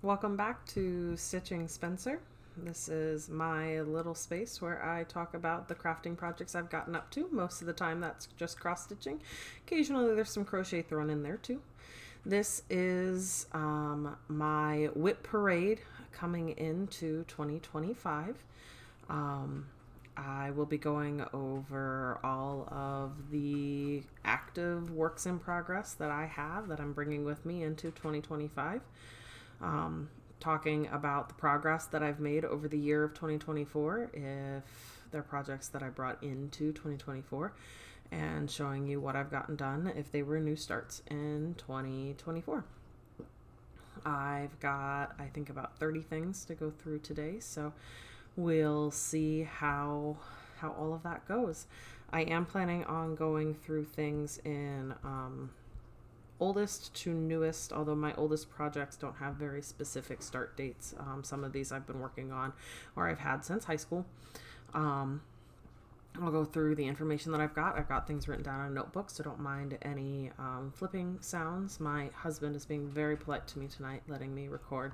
Welcome back to Stitching Spencer. This is my little space where I talk about the crafting projects I've gotten up to. Most of the time that's just cross stitching. Occasionally there's some crochet thrown in there too. This is my WIP Parade coming into 2025. I will be going over all of the active works in progress that I have that I'm bringing with me into 2025. Talking about the progress that I've made over the year of 2024, if they're projects that I brought into 2024, and showing you what I've gotten done if they were new starts in 2024. I've got, I think, about 30 things to go through today, so we'll see how all of that goes. I am planning on going through things in oldest to newest, although my oldest projects don't have very specific start dates. Some of these I've been working on or I've had since high school. I'll go through the information that I've got. I've got things written down in a notebook, so don't mind any flipping sounds. My husband is being very polite to me tonight, letting me record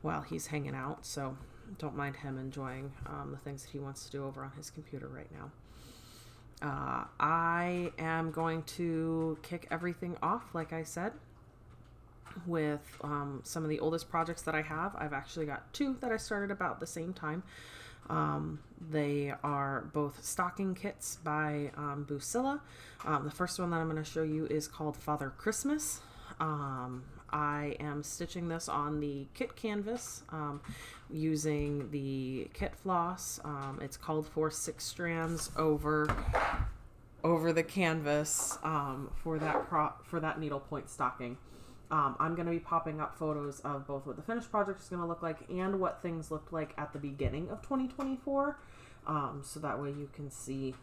while he's hanging out, so don't mind him enjoying the things that he wants to do over on his computer right now. I am going to kick everything off, like I said, with some of the oldest projects that I have. I've actually got two that I started about the same time. They are both stocking kits by Busilla. The first one that I'm going to show you is called Father Christmas. I am stitching this on the kit canvas using the kit floss. It's called for 6 strands over the canvas for that needlepoint stocking. I'm going to be popping up photos of both what the finished project is going to look like and what things looked like at the beginning of 2024, so that way you can see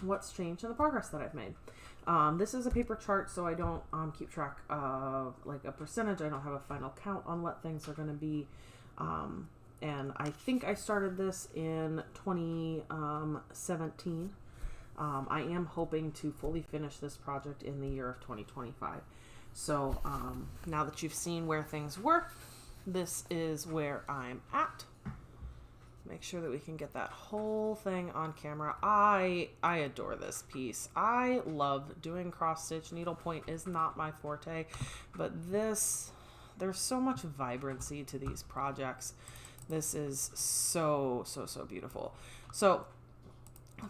what's changed and the progress that I've made. This is a paper chart, so I don't keep track of like a percentage. I don't have a final count on what things are going to be. And I think I started this in 2017. I am hoping to fully finish this project in the year of 2025. So now that you've seen where things were, this is where I'm at. Make sure that we can get that whole thing on camera. I adore this piece. I love doing cross stitch. Needlepoint is not my forte, but there's so much vibrancy to these projects. This is so beautiful. So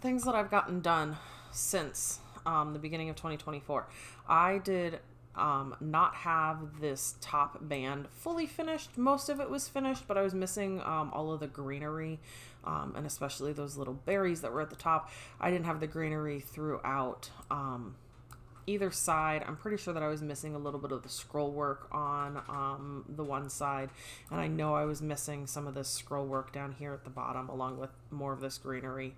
things that I've gotten done since the beginning of 2024. I did not have this top band fully finished. Most of it was finished, but I was missing all of the greenery, and especially those little berries that were at the top. I didn't have the greenery throughout either side. I'm pretty sure that I was missing a little bit of the scroll work on the one side, and I know I was missing some of this scroll work down here at the bottom along with more of this greenery,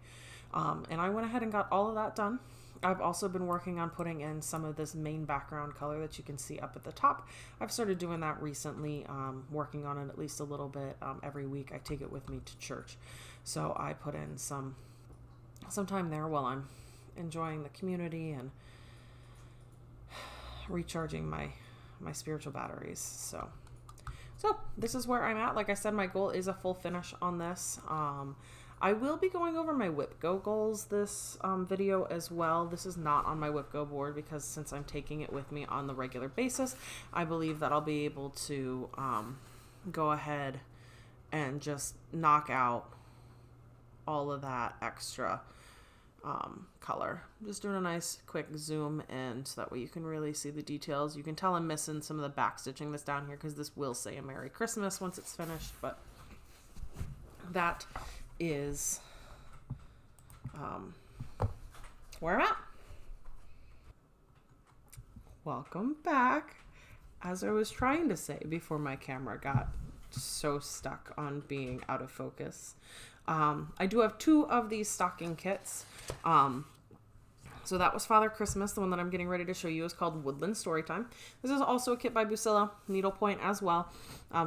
and I went ahead and got all of that done. I've also been working on putting in some of this main background color that you can see up at the top. I've started doing that recently, working on it at least a little bit every week. I take it with me to church, so I put in some time there while I'm enjoying the community and recharging my spiritual batteries. So this is where I'm at. Like I said, my goal is a full finish on this. I will be going over my WIPGO goals this video as well. This is not on my WIPGO board because since I'm taking it with me on the regular basis, I believe that I'll be able to go ahead and just knock out all of that extra color. Just doing a nice quick zoom in so that way you can really see the details. You can tell I'm missing some of the back stitching that's down here because this will say a Merry Christmas once it's finished, but that is where I'm at. Welcome back. As I was trying to say before my camera got so stuck on being out of focus, I do have 2 of these stocking kits. So that was Father Christmas. The one that I'm getting ready to show you is called Woodland Storytime. This is also a kit by Busilla, needlepoint as well.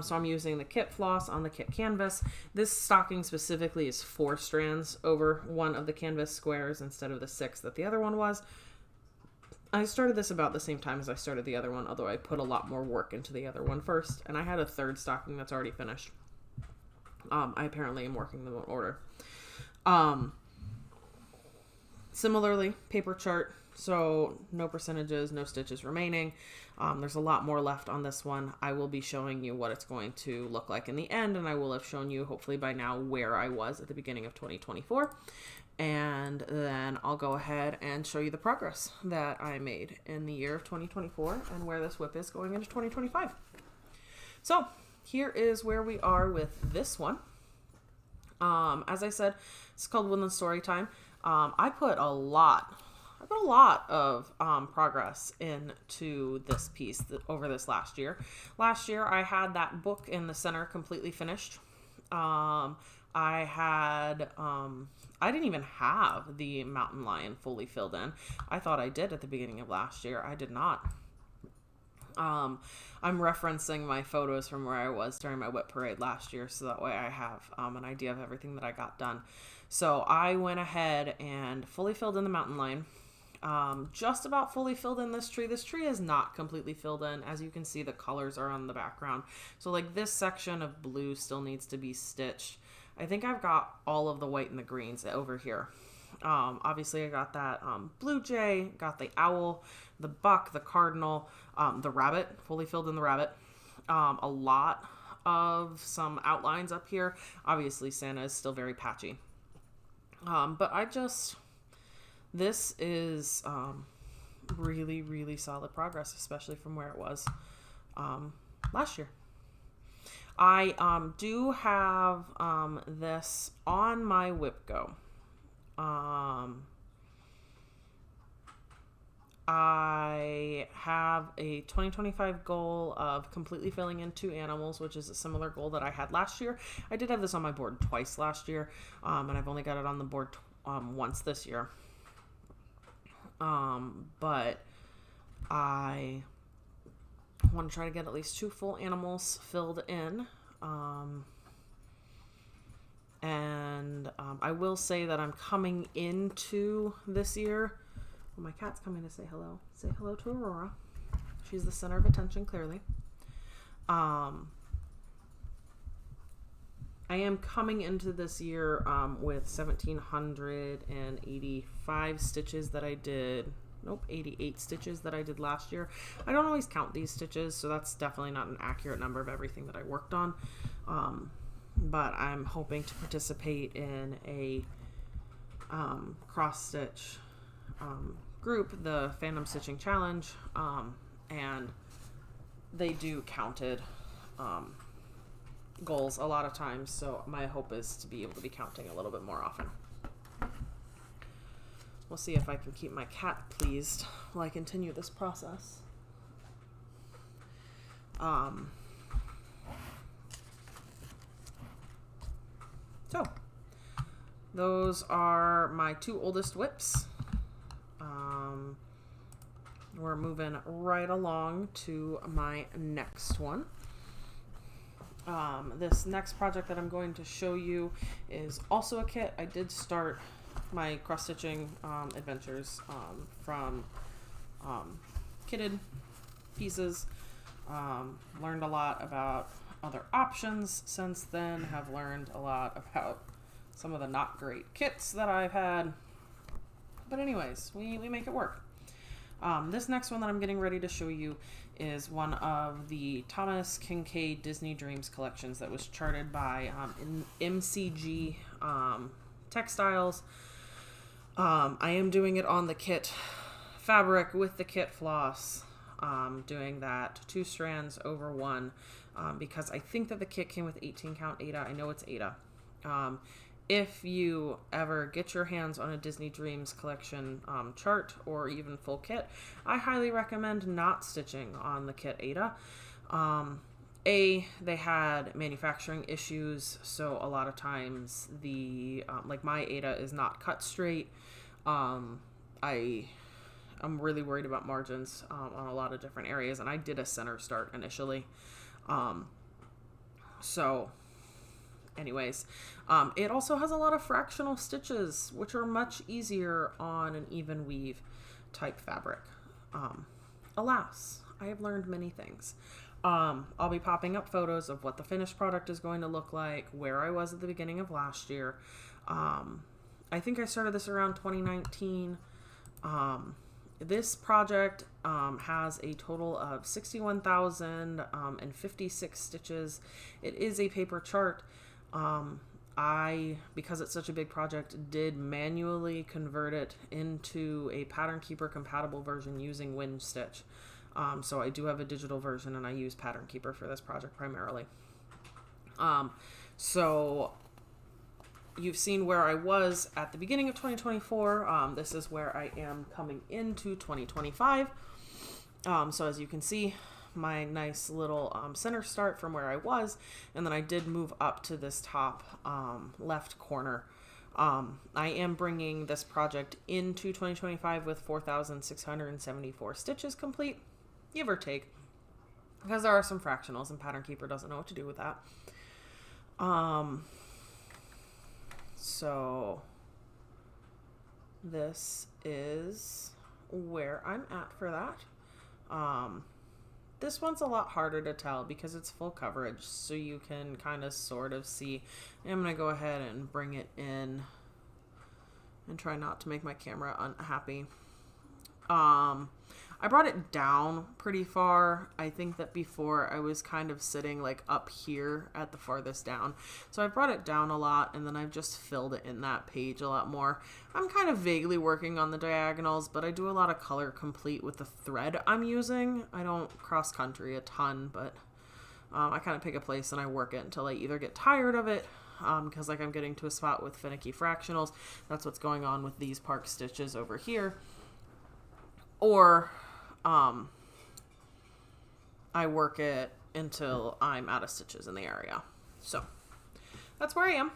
So I'm using the kit floss on the kit canvas. This stocking specifically is 4 strands over one of the canvas squares instead of the 6 that the other one was. I started this about the same time as I started the other one, although I put a lot more work into the other one first, and I had a third stocking that's already finished. I apparently am working them in order. Similarly, paper chart, so no percentages, no stitches remaining. There's a lot more left on this one. I will be showing you what it's going to look like in the end, and I will have shown you, hopefully by now, where I was at the beginning of 2024. And then I'll go ahead and show you the progress that I made in the year of 2024 and where this WIP is going into 2025. So here is where we are with this one. As I said, it's called Woodland Storytime. I put a lot of progress into this piece over this last year. Last year, I had that book in the center completely finished. I didn't even have the mountain lion fully filled in. I thought I did at the beginning of last year. I did not. I'm referencing my photos from where I was during my WIP Parade last year, so that way I have an idea of everything that I got done. So I went ahead and fully filled in the mountain lion. Just about fully filled in this tree. This tree is not completely filled in. As you can see, the colors are on the background. So like this section of blue still needs to be stitched. I think I've got all of the white and the greens over here. Obviously I got that blue jay, got the owl, the buck, the cardinal, the rabbit, fully filled in the rabbit. A lot of some outlines up here. Obviously Santa is still very patchy. But this is really, really solid progress, especially from where it was last year. I do have this on my WIPGO. I have a 2025 goal of completely filling in 2 animals, which is a similar goal that I had last year. I did have this on my board twice last year, and I've only got it on the board once this year. But I want to try to get at least 2 full animals filled in. I will say that I'm coming into this year. Well, my cat's coming to say hello. Say hello to Aurora. She's the center of attention, clearly. I am coming into this year with 1,785 stitches that I did. Nope, 88 stitches that I did last year. I don't always count these stitches, so that's definitely not an accurate number of everything that I worked on. But I'm hoping to participate in a cross-stitch group, the Fandom Stitching Challenge, and they do counted goals a lot of times, so my hope is to be able to be counting a little bit more often. We'll see if I can keep my cat pleased while I continue this process. So, those are my 2 oldest WIPs. We're moving right along to my next one. This next project that I'm going to show you is also a kit. I did start my cross-stitching adventures from kitted pieces. Learned a lot about other options since then. Have learned a lot about some of the not great kits that I've had. But anyways, we make it work. This next one that I'm getting ready to show you is one of the Thomas Kinkade Disney Dreams collections that was charted by MCG Textiles. I am doing it on the kit fabric with the kit floss. Doing that 2 strands over 1 because I think that the kit came with 18 count Aida. I know it's Aida. If you ever get your hands on a Disney Dreams collection chart or even full kit, I highly recommend not stitching on the kit Aida. They had manufacturing issues, so a lot of times the like my Aida is not cut straight. I'm really worried about margins on a lot of different areas, and I did a center start initially. Anyways, it also has a lot of fractional stitches, which are much easier on an even weave type fabric. Alas, I have learned many things. I'll be popping up photos of what the finished product is going to look like, where I was at the beginning of last year. I think I started this around 2019. This project has a total of 61,056 stitches. It is a paper chart. Because it's such a big project, did manually convert it into a Pattern Keeper compatible version using Wind Stitch. So I do have a digital version, and I use Pattern Keeper for this project primarily. So you've seen where I was at the beginning of 2024. This is where I am coming into 2025. So as you can see, my nice little center start from where I was, and then I did move up to this top left corner. I am bringing this project into 2025 with 4,674 stitches complete, give or take, because there are some fractionals and Pattern Keeper doesn't know what to do with that. So this is where I'm at for that. This one's a lot harder to tell because it's full coverage, so you can kind of sort of see. I'm going to go ahead and bring it in and try not to make my camera unhappy. I brought it down pretty far. I think that before I was kind of sitting like up here at the farthest down. So I brought it down a lot, and then I've just filled it in that page a lot more. I'm kind of vaguely working on the diagonals, but I do a lot of color complete with the thread I'm using. I don't cross country a ton, but I kind of pick a place and I work it until I either get tired of it, because like I'm getting to a spot with finicky fractionals. That's what's going on with these park stitches over here. Or I work it until I'm out of stitches in the area. So that's where I am.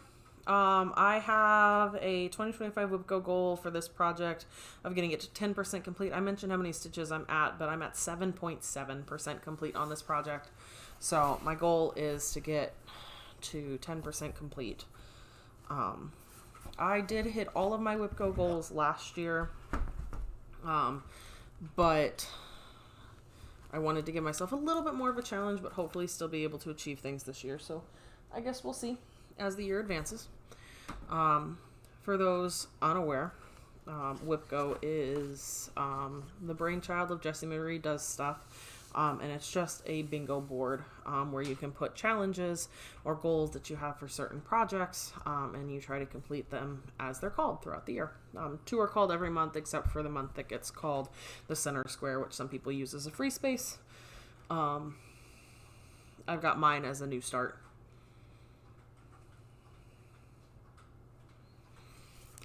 I have a 2025 WIPGO goal for this project of getting it to 10% complete. I mentioned how many stitches I'm at, but I'm at 7.7% complete on this project. So my goal is to get to 10% complete. I did hit all of my WIPGO goals last year, but I wanted to give myself a little bit more of a challenge, but hopefully still be able to achieve things this year. So I guess we'll see as the year advances. For those unaware, WIPGO is the brainchild of Jessie Marie Does Stuff. And it's just a bingo board where you can put challenges or goals that you have for certain projects, and you try to complete them as they're called throughout the year. 2 are called every month except for the month that gets called the center square, which some people use as a free space. I've got mine as a new start.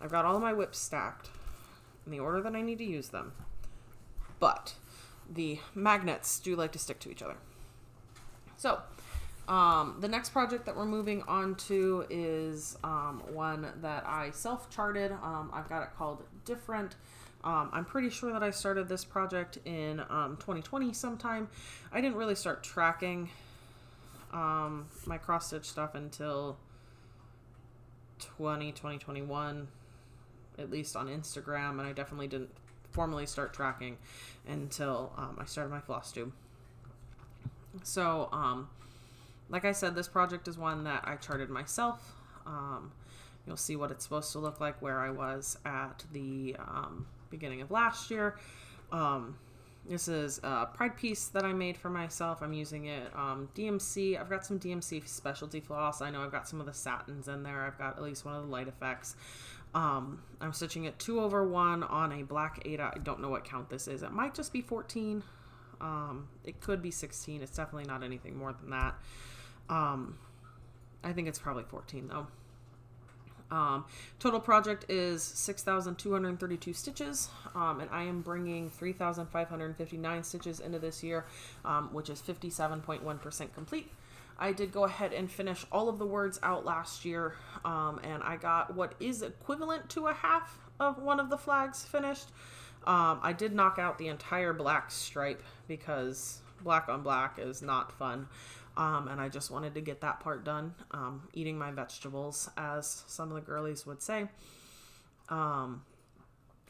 I've got all of my whips stacked in the order that I need to use them, but the magnets do like to stick to each other. So the next project that we're moving on to is one that I self-charted. I've got it called Different. I'm pretty sure that I started this project in 2020 sometime. I didn't really start tracking my cross-stitch stuff until 2021, at least on Instagram, and I definitely didn't formally start tracking until I started my floss tube. So like I said, this project is one that I charted myself. You'll see what it's supposed to look like where I was at the beginning of last year. This is a pride piece that I made for myself. I'm using it DMC. I've got some DMC specialty floss. I know I've got some of the satins in there. I've got at least one of the light effects. I'm stitching it 2/1 on a black 8. I don't know what count this is. It might just be 14. It could be 16. It's definitely not anything more than that. I think it's probably 14 though. Total project is 6,232 stitches, and I am bringing 3,559 stitches into this year, which is 57.1% complete. I did go ahead and finish all of the words out last year, and I got what is equivalent to a half of one of the flags finished. I did knock out the entire black stripe because black on black is not fun, and I just wanted to get that part done, eating my vegetables, as some of the girlies would say.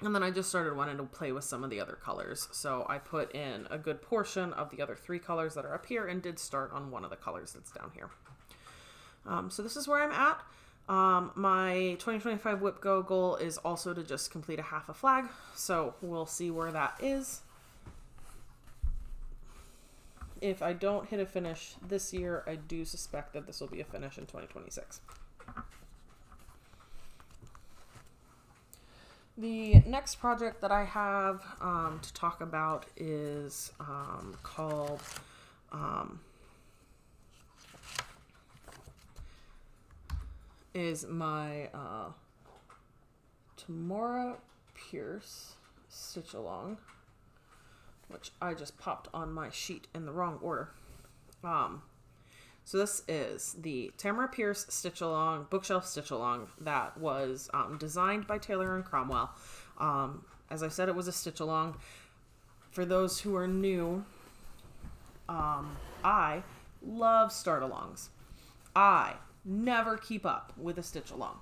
And then I just started wanting to play with some of the other colors. So I put in a good portion of the other 3 colors that are up here and did start on one of the colors that's down here. So this is where I'm at. My 2025 WIPGO goal is also to just complete a half a flag. So we'll see where that is. If I don't hit a finish this year, I do suspect that this will be a finish in 2026. The next project that I have to talk about is called is my Tamora Pierce Stitch Along, which I just popped on my sheet in the wrong order. So this is the Tamora Pierce Stitch Along, Bookshelf Stitch Along that was designed by Taylor and Cromwell. As I said, it was a Stitch Along. For those who are new, I love Start Alongs. I never keep up with a Stitch Along.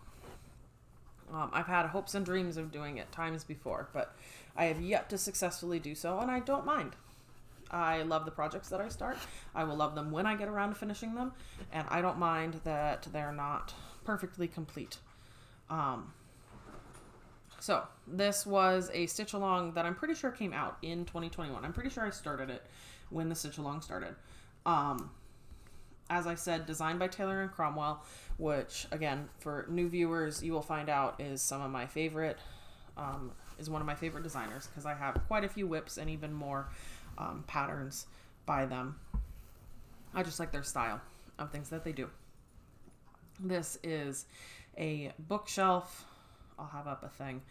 I've had hopes and dreams of doing it times before, but I have yet to successfully do so, and I don't mind. I love the projects that I start. I will love them when I get around to finishing them, and I don't mind that they're not perfectly complete. So this was a Stitch Along that I'm pretty sure came out in 2021. I'm pretty sure I started it when the Stitch Along started. As I said, designed by Taylor and Cromwell, which, again, for new viewers, you will find out is some of my favorite, is one of my favorite designers, because I have quite a few WIPs and even more patterns by them. I just like their style of things that they do. This is a bookshelf, I'll have up a thing,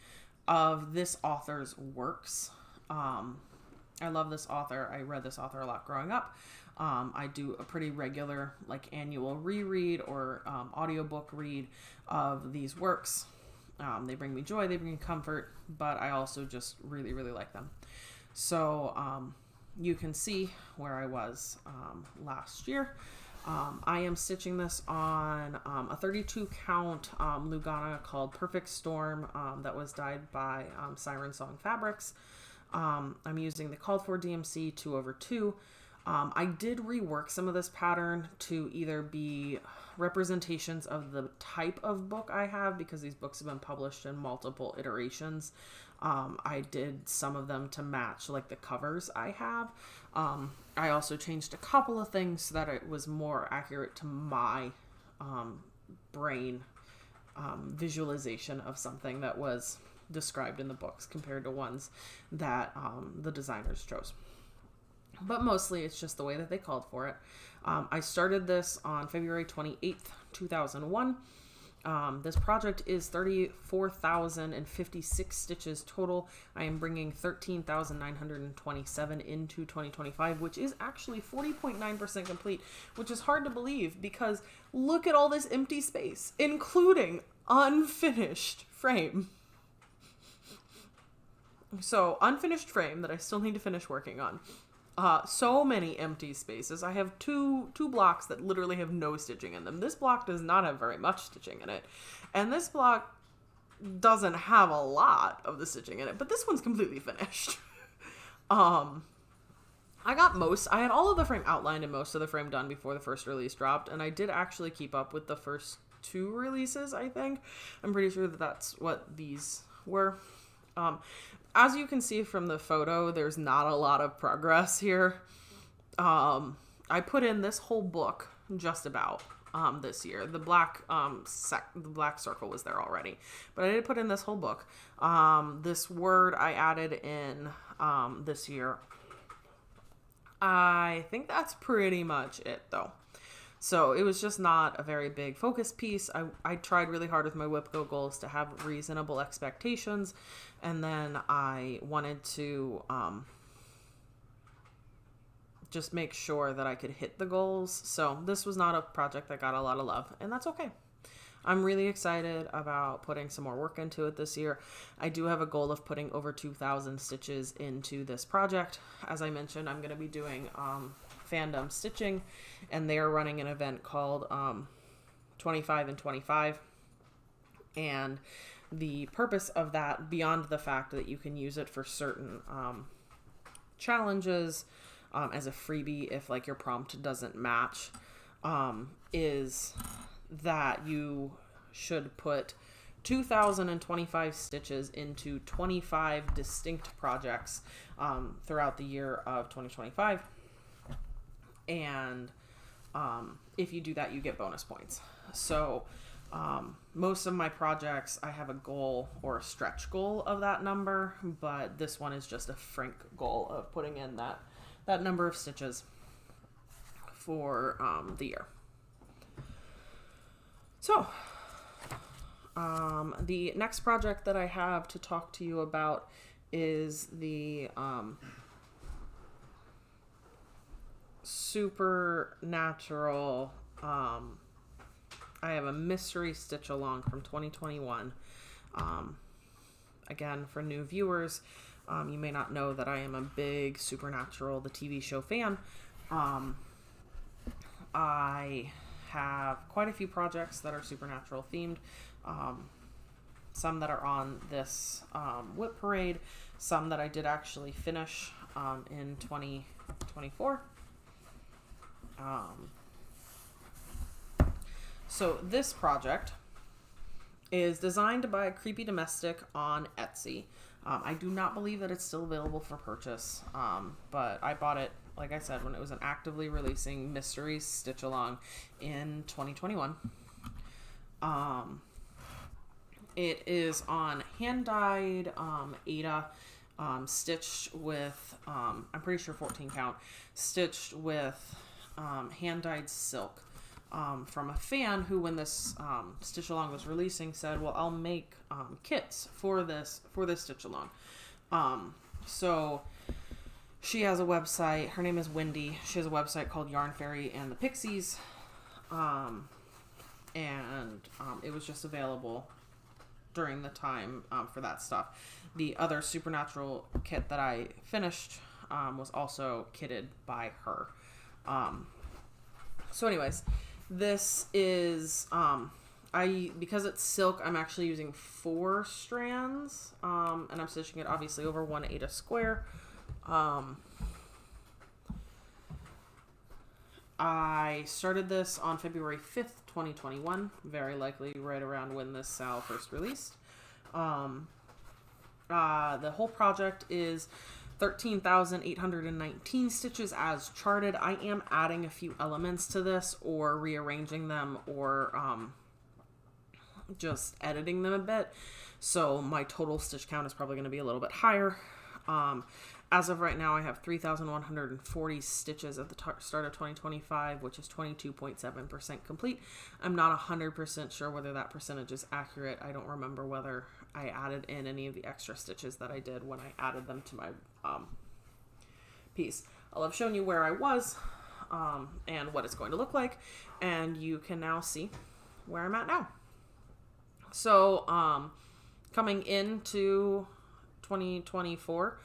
of this author's works. I love this author. I read this author a lot growing up. I do a pretty regular, like, annual reread or audiobook read of these works. They bring me joy, they bring me comfort, but I also just really, really like them. So you can see where I was last year. I am stitching this on a 32 count Lugana called Perfect Storm that was dyed by Siren Song Fabrics. I'm using the called for DMC 2/2. I did rework some of this pattern to either be representations of the type of book I have, because these books have been published in multiple iterations. I did some of them to match like the covers I have. I also changed a couple of things so that it was more accurate to my brain visualization of something that was described in the books compared to ones that the designers chose. But mostly it's just the way that they called for it. I started this on February 28th, 2001. This project is 34,056 stitches total. I am bringing 13,927 into 2025, which is actually 40.9% complete, which is hard to believe because look at all this empty space, including unfinished frame. So unfinished frame that I still need to finish working on. So many empty spaces. I have two blocks that literally have no stitching in them. This block does not have very much stitching in it. And this block doesn't have a lot of the stitching in it, but this one's completely finished. I had all of the frame outlined and most of the frame done before the first release dropped, and I did actually keep up with the first 2 releases, I think. I'm pretty sure that that's what these were. As you can see from the photo, there's not a lot of progress here. I put in this whole book just about this year. The black circle was there already, but I did put in this whole book. This word I added in this year. I think that's pretty much it, though. So it was just not a very big focus piece. I tried really hard with my WIPGO goals to have reasonable expectations, and then I wanted to just make sure that I could hit the goals. So this was not a project that got a lot of love, and that's okay. I'm really excited about putting some more work into it this year. I do have a goal of putting over 2,000 stitches into this project. As I mentioned, I'm going to be doing fandom stitching, and they are running an event called 25 and 25, and the purpose of that, beyond the fact that you can use it for certain challenges as a freebie if like your prompt doesn't match, is that you should put 2,025 stitches into 25 distinct projects throughout the year of 2025. And if you do that, you get bonus points. So most of my projects, I have a goal or a stretch goal of that number, but this one is just a frank goal of putting in that number of stitches for the year. So the next project that I have to talk to you about is the supernatural, I have a mystery stitch along from 2021. Again, for new viewers, you may not know that I am a big Supernatural, the TV show, fan. I have quite a few projects that are Supernatural themed. Some that are on this WIP Parade, some that I did actually finish in 2024. So this project is designed by a creepy domestic on Etsy. I do not believe that it's still available for purchase, but I bought it, like I said, when it was an actively releasing mystery stitch along in 2021. It is on hand-dyed Ada, stitched with, I'm pretty sure 14 count, stitched with hand-dyed silk. From a fan who, when this stitch along was releasing, said, well, I'll make kits for this stitch along. So she has a website. Her name is Wendy. She has a website called Yarn Fairy and the Pixies. And it was just available during the time for that stuff. The other Supernatural kit that I finished was also kitted by her. So anyways, this is, because it's silk, I'm actually using 4 strands, and I'm stitching it obviously over 1 Ada square. I started this on February 5th, 2021, very likely right around when this SAL first released. The whole project is 13,819 stitches as charted. I am adding a few elements to this, or rearranging them, or just editing them a bit. So my total stitch count is probably going to be a little bit higher. As of right now, I have 3,140 stitches at the start of 2025, which is 22.7% complete. I'm not 100% sure whether that percentage is accurate. I don't remember whether I added in any of the extra stitches that I did when I added them to my piece. I'll have shown you where I was and what it's going to look like, and you can now see where I'm at now. So coming into 2024,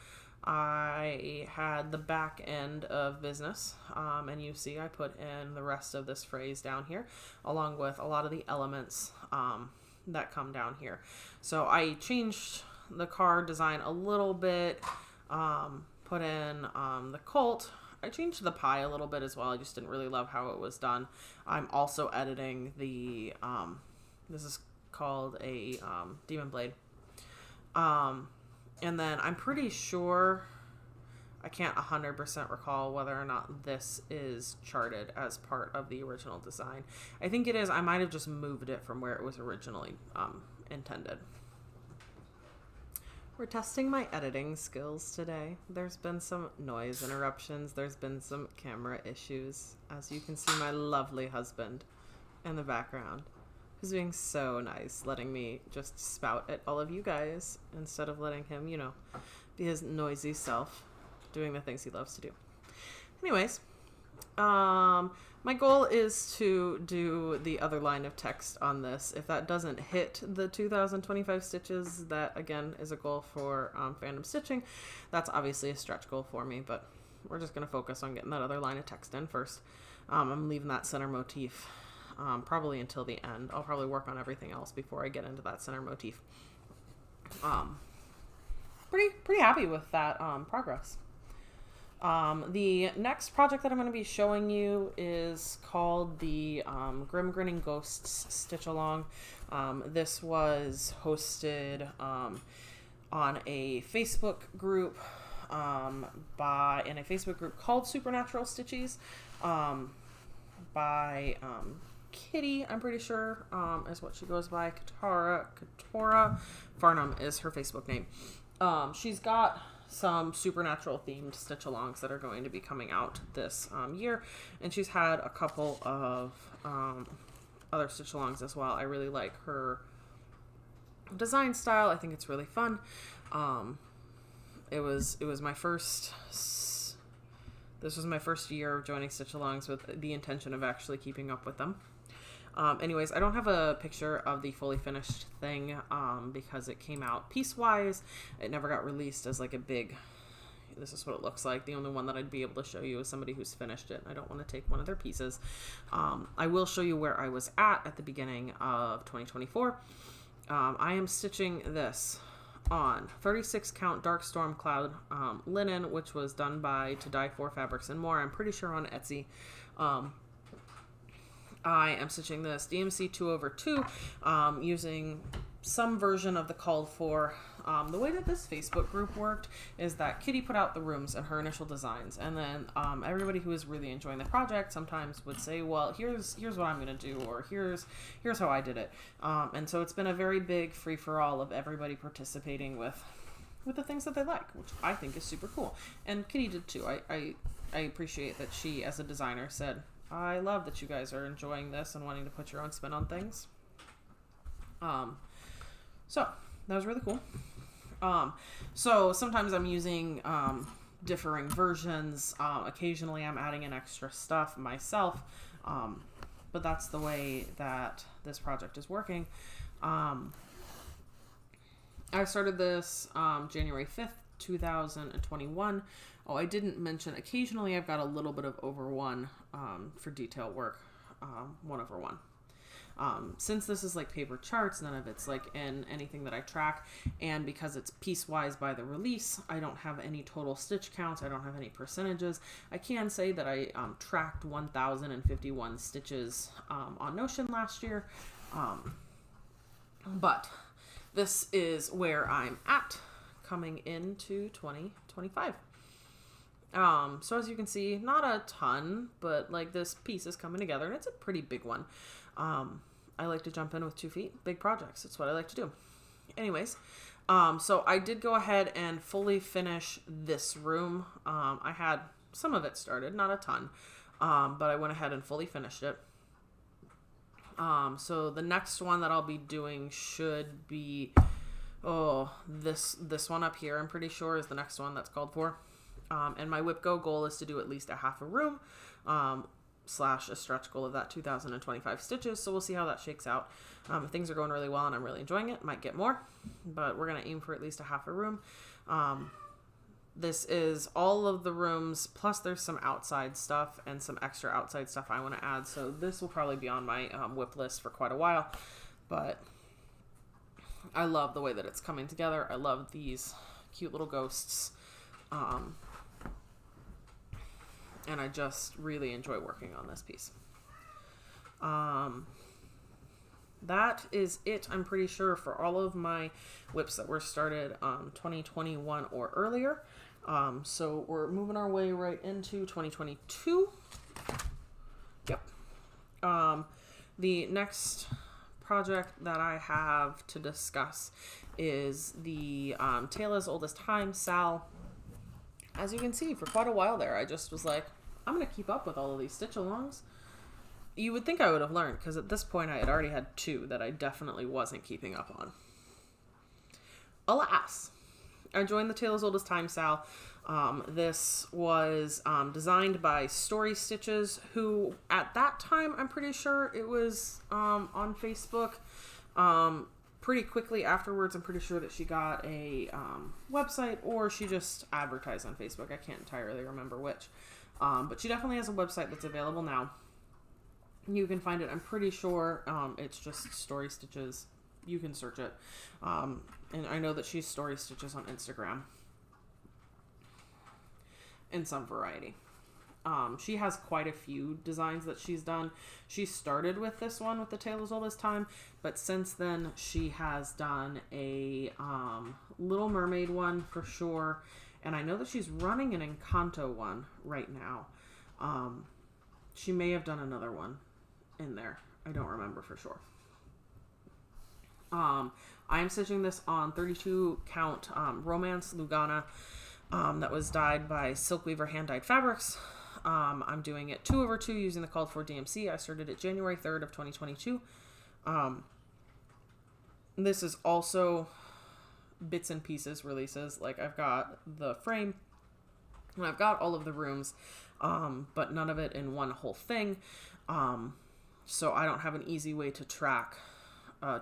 I had the back end of business, and you see I put in the rest of this phrase down here, along with a lot of the elements that come down here. So I changed the card design a little bit, put in the Colt. I changed the pie a little bit as well. I just didn't really love how it was done. I'm also editing the, this is called a Demon Blade. And then I'm pretty sure, I can't 100% recall whether or not this is charted as part of the original design. I think it is. I might have just moved it from where it was originally intended. We're testing my editing skills today. There's been some noise interruptions. There's been some camera issues. As you can see, my lovely husband in the background, who's being so nice, letting me just spout at all of you guys instead of letting him, you know, be his noisy self, doing the things he loves to do. Anyways, my goal is to do the other line of text on this. If that doesn't hit the 2,025 stitches, that again is a goal for fandom stitching. That's obviously a stretch goal for me, but we're just going to focus on getting that other line of text in first. I'm leaving that center motif probably until the end. I'll probably work on everything else before I get into that center motif. pretty happy with that progress. The next project that I'm going to be showing you is called the Grinning Ghosts Stitch Along. This was hosted on a Facebook group in a Facebook group called Supernatural Stitchies by Kitty, I'm pretty sure, is what she goes by. Katora Farnham is her Facebook name. She's got some supernatural themed stitch alongs that are going to be coming out this year, and she's had a couple of other stitch alongs as well. I really like her design style. I think it's really fun. It was my first. This was my first year of joining stitch alongs with the intention of actually keeping up with them. Anyways, I don't have a picture of the fully finished thing because it came out piecewise. It never got released as like a big, this is what it looks like. The only one that I'd be able to show you is somebody who's finished it. I don't want to take one of their pieces. I will show you where I was at the beginning of 2024. I am stitching this on 36 count dark storm cloud linen, which was done by To Die For Fabrics and More. I'm pretty sure on Etsy. I am stitching this DMC 2/2 using some version of the called for. The way that this Facebook group worked is that Kitty put out the rooms and her initial designs, and then everybody who was really enjoying the project sometimes would say, well, here's what I'm going to do, or here's how I did it. And so it's been a very big free-for-all of everybody participating with the things that they like, which I think is super cool. And Kitty did too. I appreciate that she, as a designer, said, I love that you guys are enjoying this and wanting to put your own spin on things. So that was really cool. So sometimes I'm using differing versions. Occasionally I'm adding in extra stuff myself. But that's the way that this project is working. I started this January 5th, 2021. Oh, I didn't mention, occasionally I've got a little bit of over one for detail work, 1/1. Since this is like paper charts, none of it's like in anything that I track, and because it's piecewise by the release, I don't have any total stitch counts, I don't have any percentages. I can say that I tracked 1,051 stitches on Notion last year, but this is where I'm at coming into 2025. So as you can see, not a ton, but like this piece is coming together, and it's a pretty big one. I like to jump in with 2 feet, big projects. It's what I like to do. Anyways, so I did go ahead and fully finish this room. I had some of it started, not a ton, but I went ahead and fully finished it. So the next one that I'll be doing should be, this one up here, I'm pretty sure is the next one that's called for. And my WIPGO goal is to do at least a half a room, / a stretch goal of that 2,025 stitches. So we'll see how that shakes out. If things are going really well and I'm really enjoying it, might get more, but we're going to aim for at least a half a room. This is all of the rooms, plus there's some outside stuff and some extra outside stuff I want to add. So this will probably be on my WIP list for quite a while, but I love the way that it's coming together. I love these cute little ghosts. And I just really enjoy working on this piece. That is it, I'm pretty sure, for all of my WIPs that were started 2021 or earlier. So we're moving our way right into 2022. Yep. The next project that I have to discuss is the Tale as Old as Time SAL. As you can see, for quite a while there, I just was like, I'm going to keep up with all of these stitch alongs. You would think I would have learned, because at this point I had already had 2 that I definitely wasn't keeping up on. Alas, I joined the Tale as Old as Time SAL. This was designed by Story Stitches, who at that time, I'm pretty sure it was on Facebook. Pretty quickly afterwards, I'm pretty sure that she got a website, or she just advertised on Facebook. I can't entirely remember which. But she definitely has a website that's available now. You can find it, I'm pretty sure, it's just Story Stitches you can search it. And I know that she's story stitches on Instagram in some variety. She has quite a few designs that she's done. She started with this one with the Tale as Old as Time, but since then she has done a Little Mermaid one for sure, and I know that she's running an Encanto one right now. She may have done another one in there. I don't remember for sure. I am stitching this on 32 count Romance Lugana that was dyed by Silkweaver Hand Dyed Fabrics. I'm doing it 2/2 using the called for DMC. I started it January 3rd of 2022. This is also bits and pieces releases. Like, I've got the frame and I've got all of the rooms, but none of it in one whole thing. So I don't have an easy way to track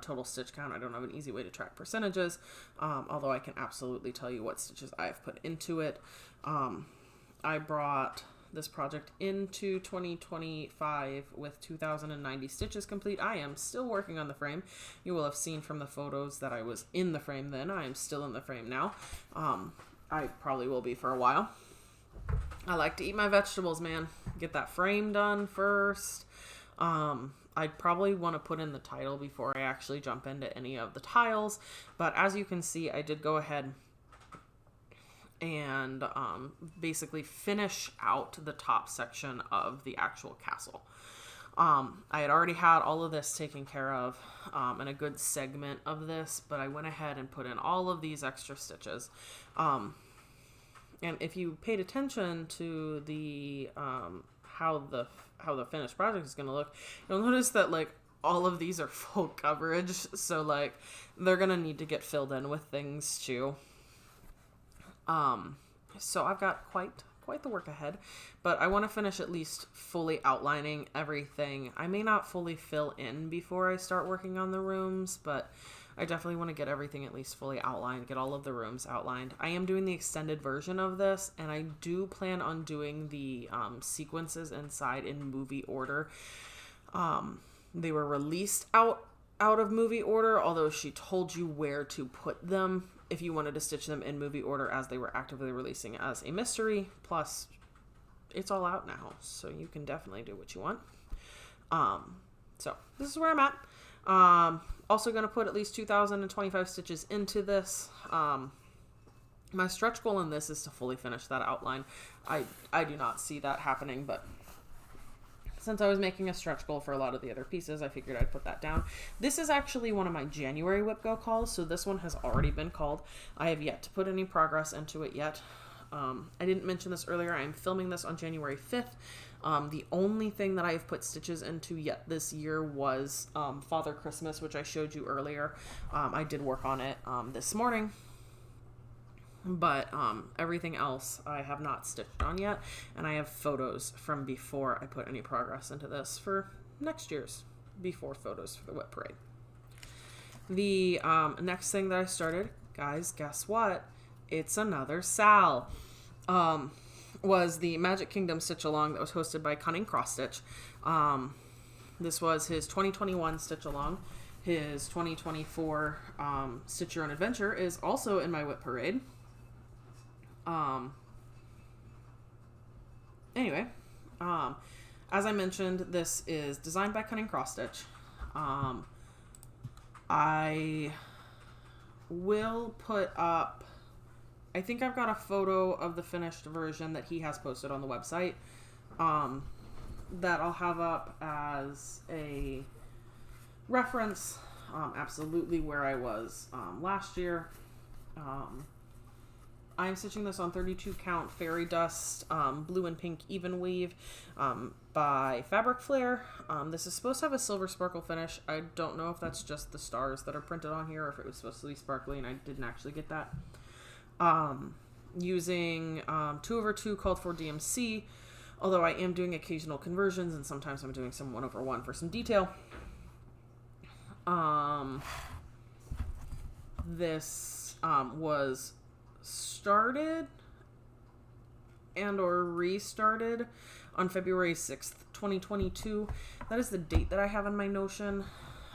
total stitch count. I don't have an easy way to track percentages, although I can absolutely tell you what stitches I've put into it. I brought this project into 2025 with 2,090 stitches complete. I am still working on the frame. You will have seen from the photos that I was in the frame then. I am still in the frame now. I probably will be for a while. I like to eat my vegetables, man. Get that frame done first. I'd probably want to put in the title before I actually jump into any of the tiles, but as you can see, I did go ahead and basically finish out the top section of the actual castle. I had already had all of this taken care of and a good segment of this, but I went ahead and put in all of these extra stitches. And if you paid attention to the how the finished project is going to look, you'll notice that like all of these are full coverage, so like they're going to need to get filled in with things too. So I've got quite the work ahead, but I want to finish at least fully outlining everything. I may not fully fill in before I start working on the rooms, but I definitely want to get everything at least fully outlined, get all of the rooms outlined. I am doing the extended version of this, and I do plan on doing the sequences inside in movie order. They were released out of movie order, although she told you where to put them if you wanted to stitch them in movie order as they were actively releasing as a mystery. Plus, it's all out now, so you can definitely do what you want. So this is where I'm at. Also going to put at least 2,025 stitches into this. My stretch goal in this is to fully finish that outline. I do not see that happening, but since I was making a stretch goal for a lot of the other pieces, I figured I'd put that down. This is actually one of my January WIPGO calls, so this one has already been called. I have yet to put any progress into it yet. I didn't mention this earlier. I am filming this on January 5th. The only thing that I have put stitches into yet this year was Father Christmas, which I showed you earlier. I did work on it this morning, but everything else I have not stitched on yet, and I have photos from before I put any progress into this for next year's before photos for the WIP Parade. The next thing that I started, guys, guess what? It's another SAL. Was the Magic Kingdom Stitch Along that was hosted by Cunning Cross Stitch. This was his 2021 Stitch Along. His 2024 Stitch Your Own Adventure is also in my WIP Parade. Anyway, as I mentioned, this is designed by Cunning Cross Stitch. I will put up, I think I've got a photo of the finished version that he has posted on the website that I'll have up as a reference, absolutely where I was last year. I'm stitching this on 32 count Fairy Dust blue and pink even weave by Fabric Flare. This is supposed to have a silver sparkle finish. I don't know if that's just the stars that are printed on here or if it was supposed to be sparkly and I didn't actually get that. Using 2/2 called for DMC, although I am doing occasional conversions and sometimes I'm doing some 1/1 for some detail. This was started and or restarted on February 6th, 2022. That is the date that I have in my Notion.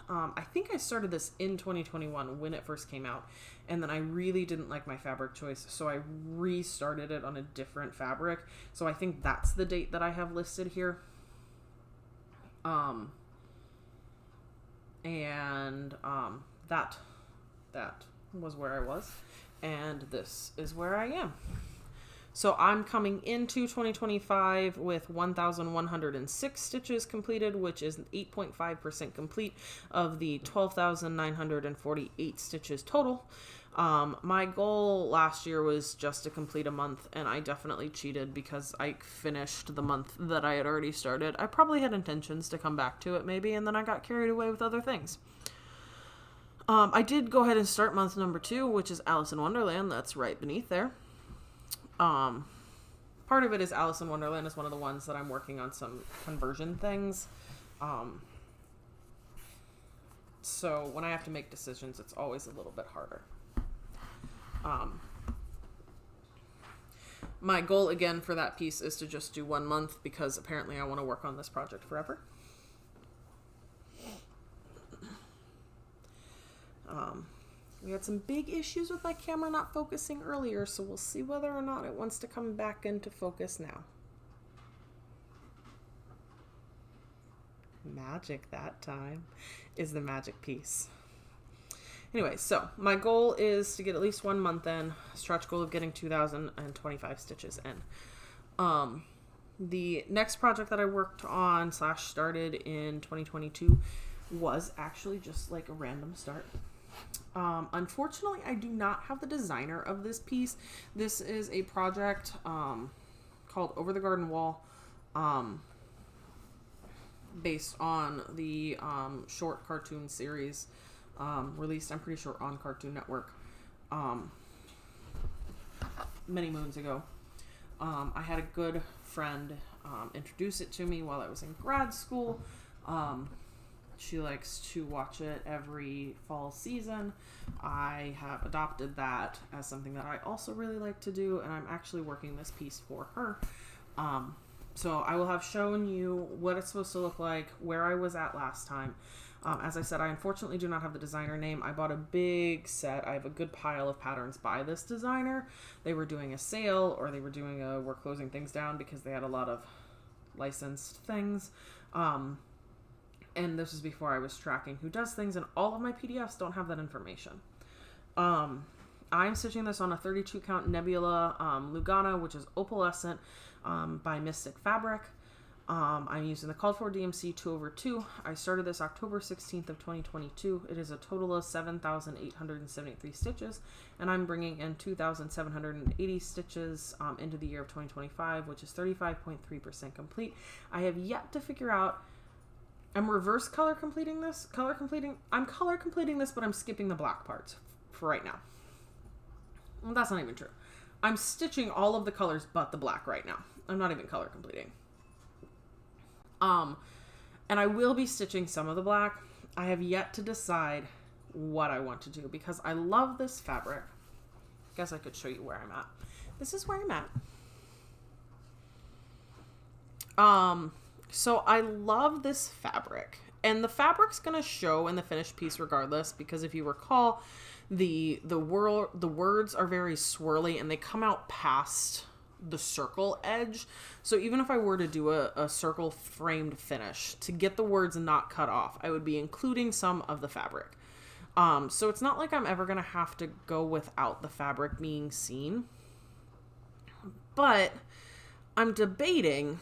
I think I started this in 2021 when it first came out, and then I really didn't like my fabric choice, so I restarted it on a different fabric. So I think that's the date that I have listed here. That was where I was, and this is where I am. So I'm coming into 2025 with 1,106 stitches completed, which is 8.5% complete of the 12,948 stitches total. My goal last year was just to complete a month, and I definitely cheated because I finished the month that I had already started. I probably had intentions to come back to it maybe, and then I got carried away with other things. I did go ahead and start month number 2, which is Alice in Wonderland. That's right beneath there. Part of it is Alice in Wonderland is one of the ones that I'm working on some conversion things. So when I have to make decisions, it's always a little bit harder. My goal again for that piece is to just do 1 month because apparently I want to work on this project forever. We had some big issues with my camera not focusing earlier, so we'll see whether or not it wants to come back into focus now. Magic that time is the magic piece. Anyway, so my goal is to get at least 1 month in, stretch goal of getting 2,025 stitches in. The next project that I worked on / started in 2022 was actually just like a random start. Unfortunately, I do not have the designer of this piece. This is a project called Over the Garden Wall, based on the short cartoon series released, I'm pretty sure, on Cartoon Network many moons ago. I had a good friend introduce it to me while I was in grad school. She likes to watch it every fall season. I have adopted that as something that I also really like to do, and I'm actually working this piece for her. So I will have shown you what it's supposed to look like, where I was at last time. As I said, I unfortunately do not have the designer name. I bought a big set. I have a good pile of patterns by this designer. They were doing a sale, or they were doing a we're closing things down because they had a lot of licensed things. And this was before I was tracking who does things, and all of my PDFs don't have that information. I'm stitching this on a 32 count Nebula Lugana, which is opalescent, by Mystic Fabric. I'm using the called for DMC 2/2. I started this October 16th of 2022. It is a total of 7,873 stitches, and I'm bringing in 2,780 stitches into the year of 2025, which is 35.3% complete. I have yet to figure out. I'm reverse color completing this. I'm color completing this, but I'm skipping the black parts for right now. Well, that's not even true. I'm stitching all of the colors but the black right now. I'm not even color completing. And I will be stitching some of the black. I have yet to decide what I want to do because I love this fabric. I guess I could show you where I'm at. This is where I'm at. So I love this fabric, and the fabric's going to show in the finished piece regardless, because if you recall, the words are very swirly and they come out past the circle edge. So even if I were to do a circle framed finish to get the words not cut off, I would be including some of the fabric. So it's not like I'm ever going to have to go without the fabric being seen, but I'm debating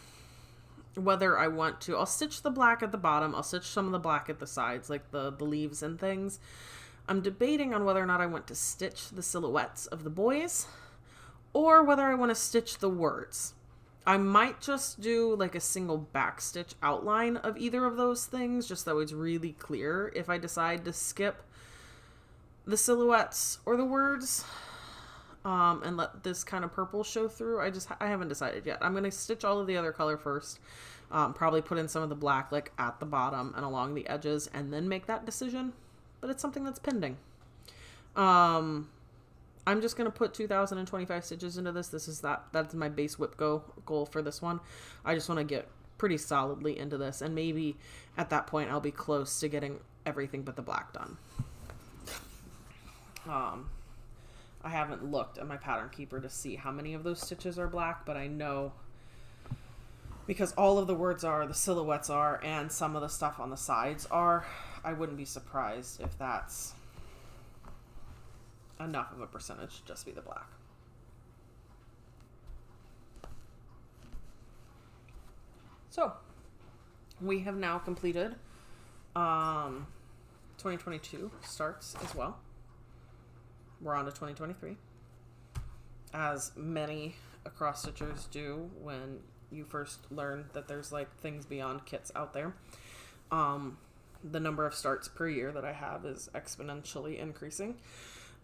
whether I want to. I'll stitch the black at the bottom. I'll stitch some of the black at the sides, like the leaves and things. I'm debating on whether or not I want to stitch the silhouettes of the boys or whether I want to stitch the words. I might just do like a single back stitch outline of either of those things, just so it's really clear if I decide to skip the silhouettes or the words. And let this kind of purple show through. I haven't decided yet. I'm going to stitch all of the other color first. Probably put in some of the black like at the bottom and along the edges and then make that decision. But it's something that's pending. I'm just going to put 2,025 stitches into this. That's my base WIPGO goal for this one. I just want to get pretty solidly into this, and maybe at that point I'll be close to getting everything but the black done. I haven't looked at my pattern keeper to see how many of those stitches are black, but I know because all of the words are, the silhouettes are, and some of the stuff on the sides are, I wouldn't be surprised if that's enough of a percentage to just be the black. So, we have now completed 2022 starts as well. We're on to 2023. As many across stitchers do when you first learn that there's like things beyond kits out there. The number of starts per year that I have is exponentially increasing.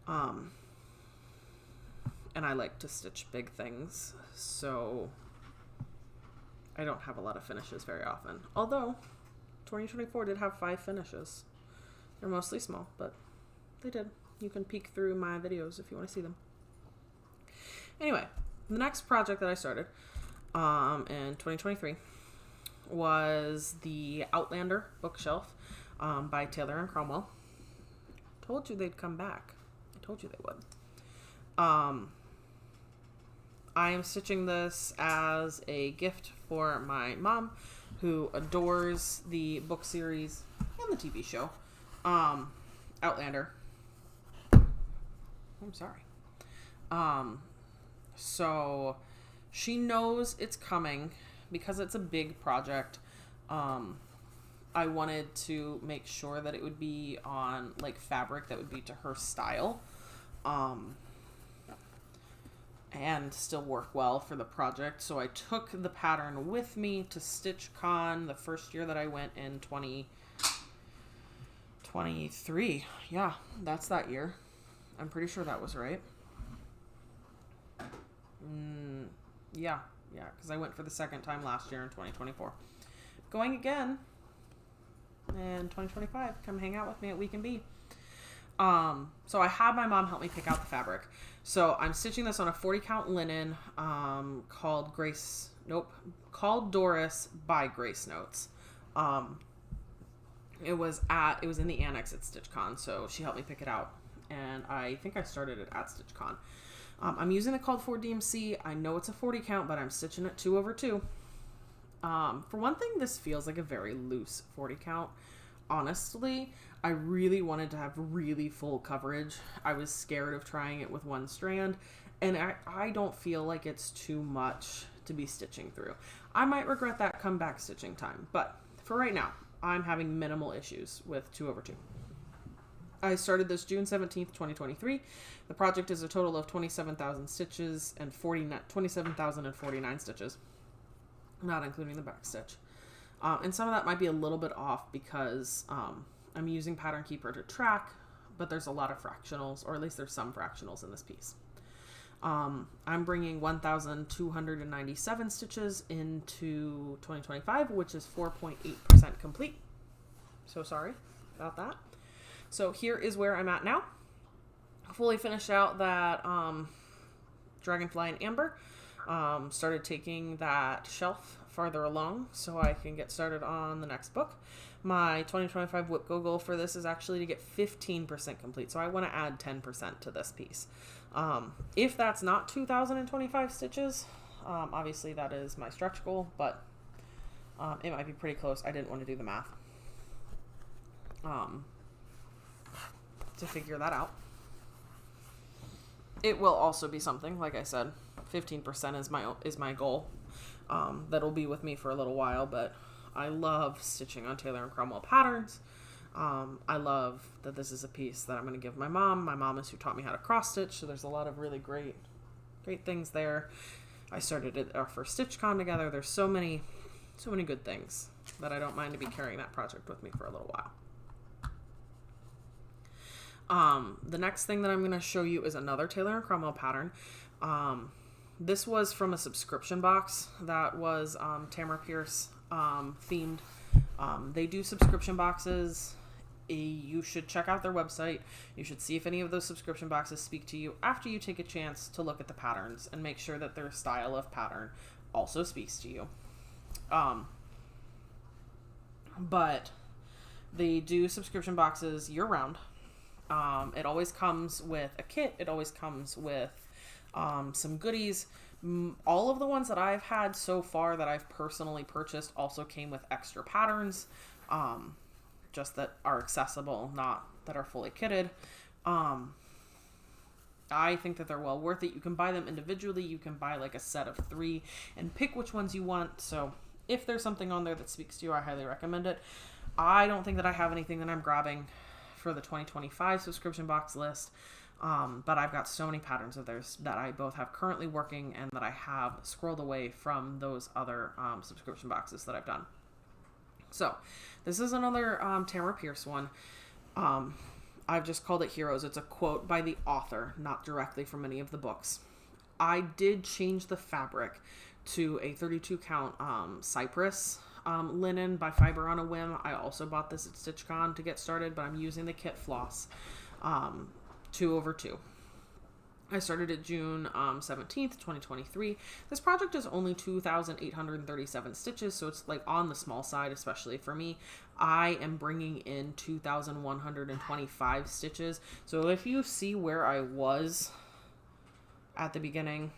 And I like to stitch big things, so I don't have a lot of finishes very often. Although 2024 did have 5 finishes. They're mostly small, but they did. You can peek through my videos if you want to see them. Anyway, the next project that I started in 2023 was the Outlander Bookshelf by Taylor and Cromwell. Told you they'd come back. I told you they would. I am stitching this as a gift for my mom, who adores the book series and the TV show, Outlander. I'm sorry. So she knows it's coming because it's a big project. I wanted to make sure that it would be on like fabric that would be to her style. And still work well for the project. So I took the pattern with me to StitchCon the first year that I went in 2023. Yeah, that's that year. I'm pretty sure that was right. Yeah, because I went for the second time last year in 2024. Going again in 2025. Come hang out with me at Week and Be. So I had my mom help me pick out the fabric. So I'm stitching this on a 40 count linen, called Doris by Grace Notes. It was in the annex at StitchCon, so she helped me pick it out. And I think I started it at StitchCon. I'm using the called for DMC. I know it's a 40 count, but I'm stitching it 2/2. For one thing, this feels like a very loose 40 count. Honestly, I really wanted to have really full coverage. I was scared of trying it with one strand, and I don't feel like it's too much to be stitching through. I might regret that comeback stitching time, but for right now, I'm having minimal issues with 2/2. I started this June 17th, 2023. The project is a total of 27,000 stitches and 27,049 stitches, not including the back stitch. And some of that might be a little bit off because I'm using Pattern Keeper to track, but there's a lot of fractionals, or at least there's some fractionals in this piece. I'm bringing 1,297 stitches into 2025, which is 4.8% complete. So sorry about that. So here is where I'm at now. Fully finished out that Dragonfly and Amber. Started taking that shelf farther along so I can get started on the next book. My 2025 WIPGO goal for this is actually to get 15% complete, so I want to add 10% to this piece. If that's not 2,025 stitches, obviously that is my stretch goal, but it might be pretty close. I didn't want to do the math to figure that out. It will also be something, like I said, 15% is my goal. That'll be with me for a little while, but I love stitching on Taylor and Cromwell patterns. I love that this is a piece that I'm going to give my mom. My mom is who taught me how to cross stitch, so there's a lot of really great things there. I started our first StitchCon together. There's so many good things that I don't mind to be carrying that project with me for a little while. The next thing that I'm going to show you is another Taylor and Cromwell pattern. This was from a subscription box that was Tamora Pierce themed. They do subscription boxes. You should check out their website. You should see if any of those subscription boxes speak to you after you take a chance to look at the patterns and make sure that their style of pattern also speaks to you. But They do subscription boxes year round. It always comes with a kit. It always comes with some goodies. All of the ones that I've had so far that I've personally purchased also came with extra patterns, just that are accessible, not that are fully kitted. I think that they're well worth it. You can buy them individually. You can buy like a set of 3 and pick which ones you want. So if there's something on there that speaks to you, I highly recommend it. I don't think that I have anything that I'm grabbing for the 2025 subscription box list. But I've got so many patterns of theirs that I both have currently working and that I have scrolled away from those other subscription boxes that I've done. So this is another Tamora Pierce one. I've just called it Heroes. It's a quote by the author, not directly from any of the books. I did change the fabric to a 32 count cypress linen by Fiber on a Whim. I also bought this at StitchCon to get started, but I'm using the kit Floss 2/2. I started it June 17th, 2023. This project is only 2,837 stitches, so it's like on the small side, especially for me. I am bringing in 2,125 stitches. So if you see where I was at the beginning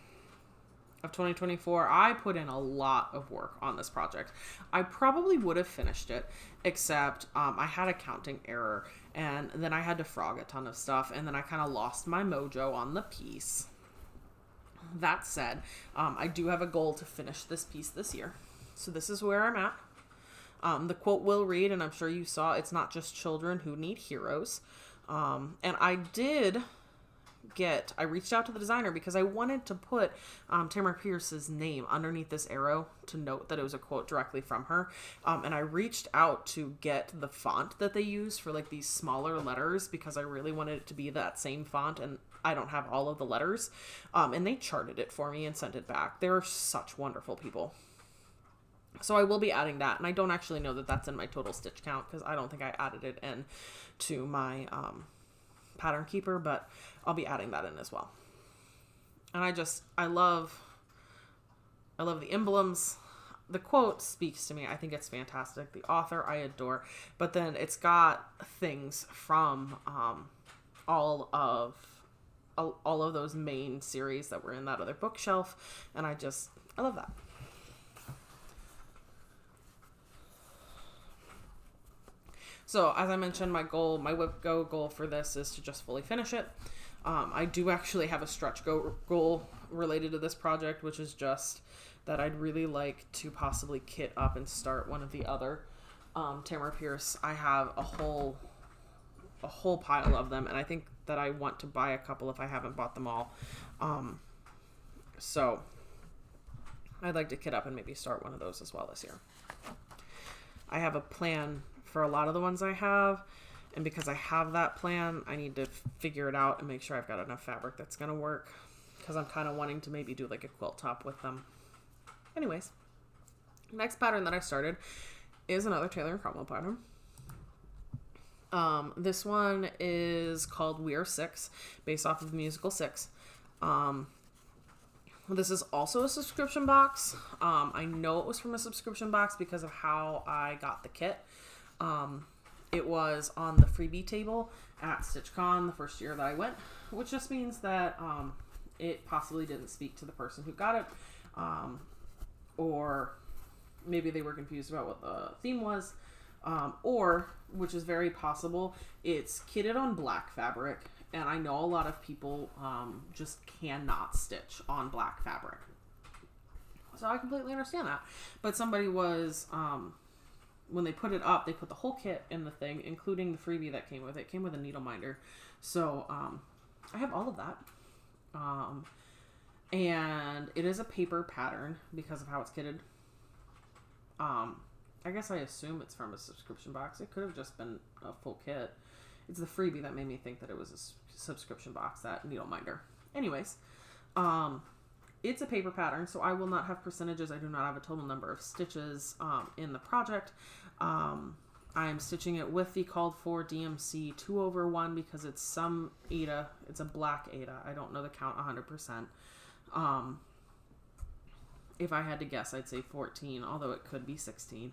of 2024, I put in a lot of work on this project. I probably would have finished it, except I had a counting error, and then I had to frog a ton of stuff, and then I kind of lost my mojo on the piece. That said, I do have a goal to finish this piece this year. So this is where I'm at. The quote will read, and I'm sure you saw, it's not just children who need heroes. And I reached out to the designer because I wanted to put Tamora Pierce's name underneath this arrow to note that it was a quote directly from her. And I reached out to get the font that they use for like these smaller letters because I really wanted it to be that same font, and I don't have all of the letters. And they charted it for me and sent it back. They're such wonderful people. So I will be adding that, and I don't actually know that that's in my total stitch count because I don't think I added it in to my pattern keeper, but I'll be adding that in as well. And I love the emblems. The quote speaks to me. I think it's fantastic. The author I adore, but then it's got things from all of those main series that were in that other bookshelf, and I love that. So, as I mentioned, my WIPGO goal for this is to just fully finish it. I do actually have a stretch goal related to this project, which is just that I'd really like to possibly kit up and start one of the other Tamora Pierce. I have a whole pile of them, and I think that I want to buy a couple if I haven't bought them all. So, I'd like to kit up and maybe start one of those as well this year. I have a plan for a lot of the ones I have, and because I have that plan, I need to figure it out and make sure I've got enough fabric that's gonna work, because I'm kind of wanting to maybe do like a quilt top with them. Anyways, next pattern that I started is another Taylor and Cromwell pattern. This one is called We Are Six, based off of the musical Six. This is also a subscription box. I know it was from a subscription box because of how I got the kit. It was on the freebie table at StitchCon the first year that I went, which just means that it possibly didn't speak to the person who got it, or maybe they were confused about what the theme was, or, which is very possible, it's kitted on black fabric, and I know a lot of people just cannot stitch on black fabric. So I completely understand that. But somebody was... when they put it up, they put the whole kit in the thing, including the freebie that came with it. It came with a needle minder. So, I have all of that. And it is a paper pattern because of how it's kitted. I guess I assume it's from a subscription box. It could have just been a full kit. It's the freebie that made me think that it was a subscription box, that needle minder. Anyways, it's a paper pattern, so I will not have percentages. I do not have a total number of stitches in the project. I'm stitching it with the called for DMC 2/1 because it's some Aida. It's a black Aida. I don't know the count 100%. If I had to guess, I'd say 14, although it could be 16.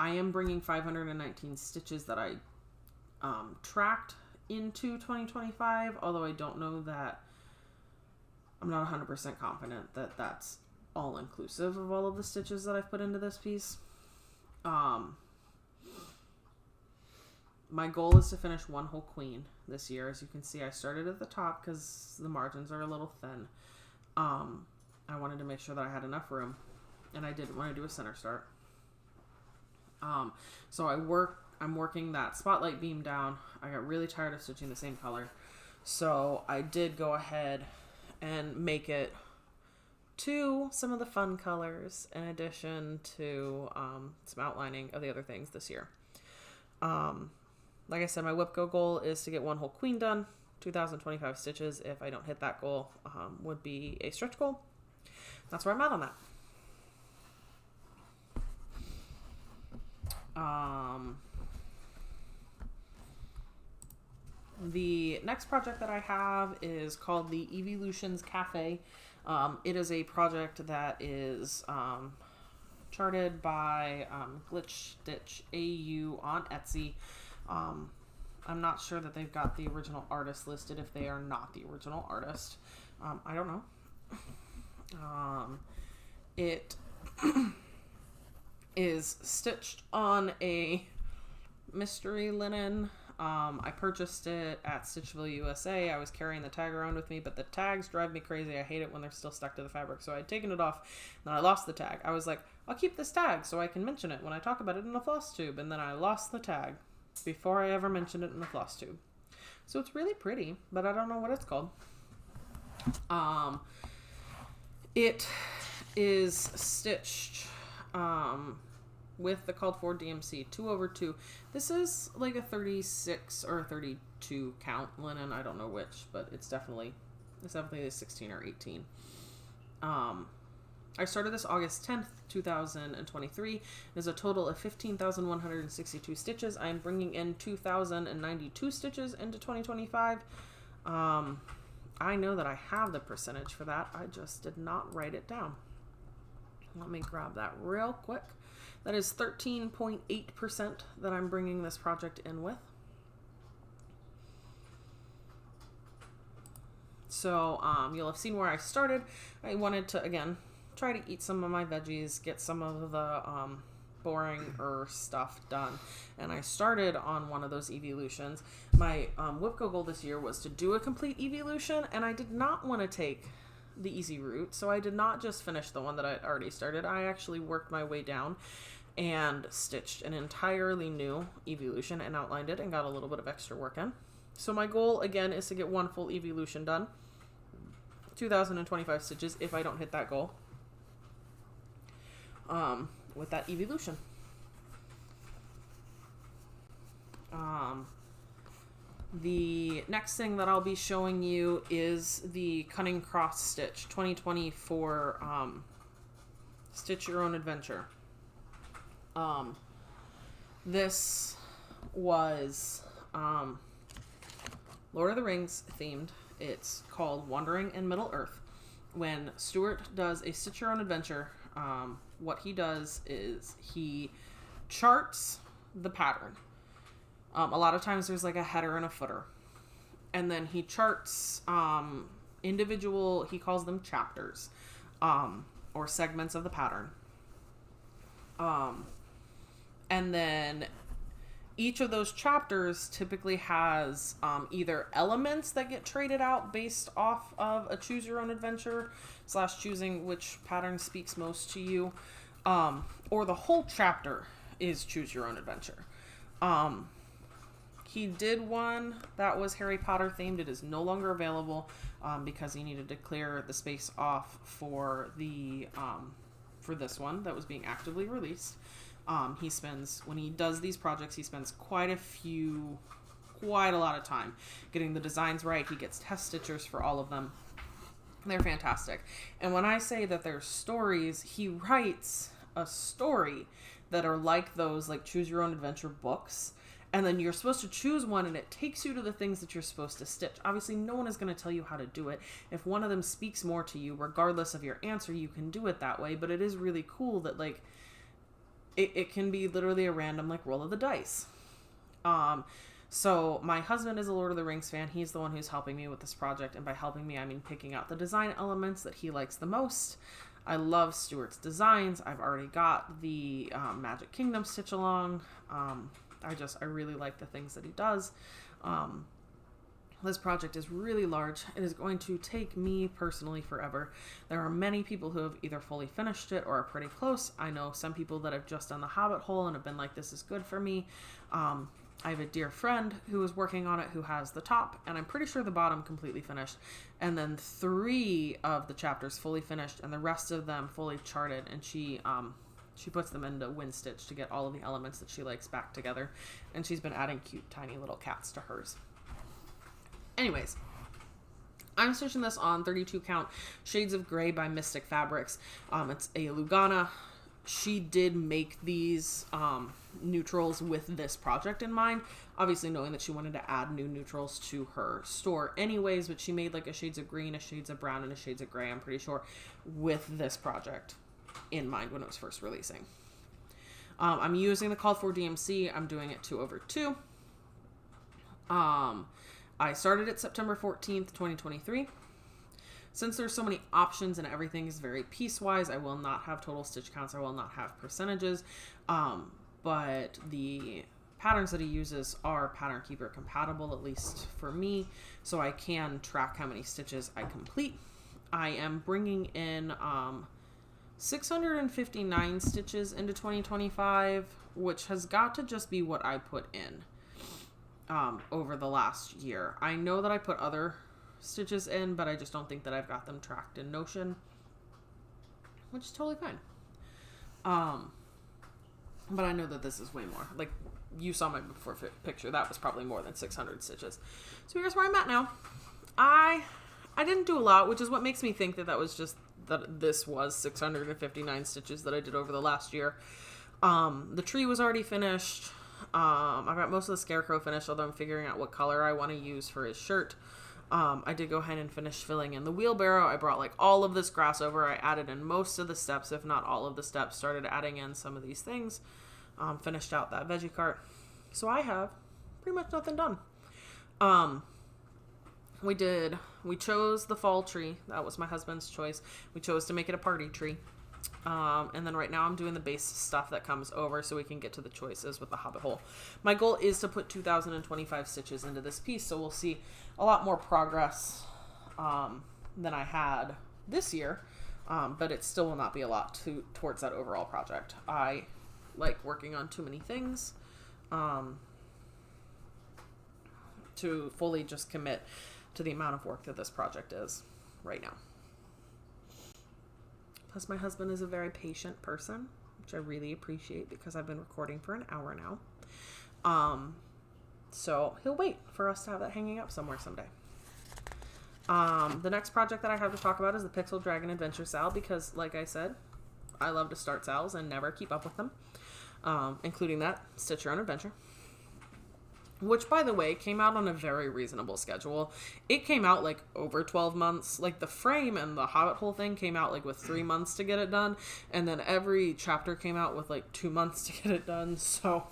I am bringing 519 stitches that I tracked into 2025, although I don't know that, I'm not 100% confident that that's all inclusive of all of the stitches that I've put into this piece. My goal is to finish one whole queen this year. As you can see, I started at the top because the margins are a little thin. I wanted to make sure that I had enough room, and I didn't want to do a center start. So I'm working that spotlight beam down. I got really tired of stitching the same color, so I did go ahead and make it to some of the fun colors in addition to some outlining of the other things this year. Like I said, my WIPGO goal is to get one whole queen done. 2,025 stitches. If I don't hit that goal, would be a stretch goal. That's where I'm at on that. The next project that I have is called the Eeveelution Cafe. It is a project that is charted by Glitch Stitch AU on Etsy. I'm not sure that they've got the original artist listed if they are not the original artist. I don't know. It is stitched on a mystery linen. I purchased it at Stitchville, USA. I was carrying the tag around with me, but the tags drive me crazy. I hate it when they're still stuck to the fabric. So I'd taken it off, and I lost the tag. I was like, I'll keep this tag so I can mention it when I talk about it in a floss tube. And then I lost the tag before I ever mentioned it in the floss tube. So it's really pretty, but I don't know what it's called. It is stitched with the called for DMC 2/2. This is like a 36 or a 32 count linen. I don't know which, but it's definitely a 16 or 18. I started this August 10th, 2023. There's a total of 15,162 stitches. I'm bringing in 2,092 stitches into 2025. I know that I have the percentage for that. I just did not write it down. Let me grab that real quick. That is 13.8% that I'm bringing this project in with. So you'll have seen where I started. I wanted to, again, try to eat some of my veggies, get some of the boring stuff done. And I started on one of those Eeveelutions. My WIPGO goal this year was to do a complete Eeveelution, and I did not want to take the easy route, so I did not just finish the one that I already started. I actually worked my way down and stitched an entirely new Eeveelution and outlined it and got a little bit of extra work in. So my goal, again, is to get one full Eeveelution done. 2,025 stitches if I don't hit that goal with that Eeveelution. The next thing that I'll be showing you is the Cunning Cross Stitch 2024 Stitch Your Own Adventure. This was Lord of the Rings themed. It's called Wandering in Middle Earth. When Stuart does a Stitch Your Own Adventure, what he does is he charts the pattern. A lot of times there's like a header and a footer. And then he charts individual, he calls them chapters, or segments of the pattern. And then each of those chapters typically has either elements that get traded out based off of a choose your own adventure / choosing which pattern speaks most to you, or the whole chapter is choose your own adventure. He did one that was Harry Potter themed. It is no longer available because he needed to clear the space off for the for this one that was being actively released. When he does these projects, he spends quite a lot of time getting the designs right. He gets test stitchers for all of them. They're fantastic. And when I say that there's stories, he writes a story that are like those, like choose your own adventure books. And then you're supposed to choose one, and it takes you to the things that you're supposed to stitch. Obviously, no one is going to tell you how to do it. If one of them speaks more to you, regardless of your answer, you can do it that way. But it is really cool that, like, it can be literally a random like roll of the dice. So my husband is a Lord of the Rings fan. He's the one who's helping me with this project, and by helping me I mean picking out the design elements that he likes the most. I love Stuart's designs. I've already got the Magic Kingdom stitch along. I really like the things that he does. This project is really large. It is going to take me personally forever. There are many people who have either fully finished it or are pretty close. I know some people that have just done the Hobbit hole and have been like, this is good for me. I have a dear friend who is working on it who has the top, and I'm pretty sure the bottom completely finished. And then 3 of the chapters fully finished and the rest of them fully charted, and she puts them into wind stitch to get all of the elements that she likes back together. And she's been adding cute tiny little cats to hers. Anyways, I'm stitching this on 32 count Shades of Grey by Mystic Fabrics. It's a Lugana. She did make these neutrals with this project in mind, obviously knowing that she wanted to add new neutrals to her store anyways, but she made like a Shades of Green, a Shades of Brown, and a Shades of Grey, I'm pretty sure, with this project in mind when it was first releasing. I'm using the called for DMC. I'm doing it 2/2. I started it September 14th, 2023. Since there's so many options and everything is very piecewise, I will not have total stitch counts. I will not have percentages. But the patterns that he uses are Pattern Keeper compatible, at least for me, so I can track how many stitches I complete. I am bringing in 659 stitches into 2025, which has got to just be what I put in over the last year. I know that I put other stitches in, but I just don't think that I've got them tracked in Notion, which is totally fine. But I know that this is way more. Like, you saw my before picture. That was probably more than 600 stitches. So here's where I'm at now. I didn't do a lot, which is what makes me think that this was 659 stitches that I did over the last year. The tree was already finished. I got most of the scarecrow finished, although I'm figuring out what color I want to use for his shirt. I did go ahead and finish filling in the wheelbarrow. I brought like all of this grass over. I added in most of the steps, if not all of the steps, started adding in some of these things. Finished out that veggie cart. So I have pretty much nothing done. We chose the fall tree. That was my husband's choice. We chose to make it a party tree. And then right now I'm doing the base stuff that comes over so we can get to the choices with the Hobbit hole. My goal is to put 2,025 stitches into this piece, so we'll see a lot more progress than I had this year, but it still will not be a lot towards that overall project. I like working on too many things to fully just commit to the amount of work that this project is right now. Plus, my husband is a very patient person, which I really appreciate because I've been recording for an hour now. So he'll wait for us to have that hanging up somewhere someday. The next project that I have to talk about is the Pixel Dragon Adventure SAL because, like I said, I love to start SALs and never keep up with them, including that Stitch Your Own Adventure. Which, by the way, came out on a very reasonable schedule. It came out, like, over 12 months. Like, the frame and the Hobbit hole thing came out, like, with 3 months to get it done. And then every chapter came out with, like, 2 months to get it done. So,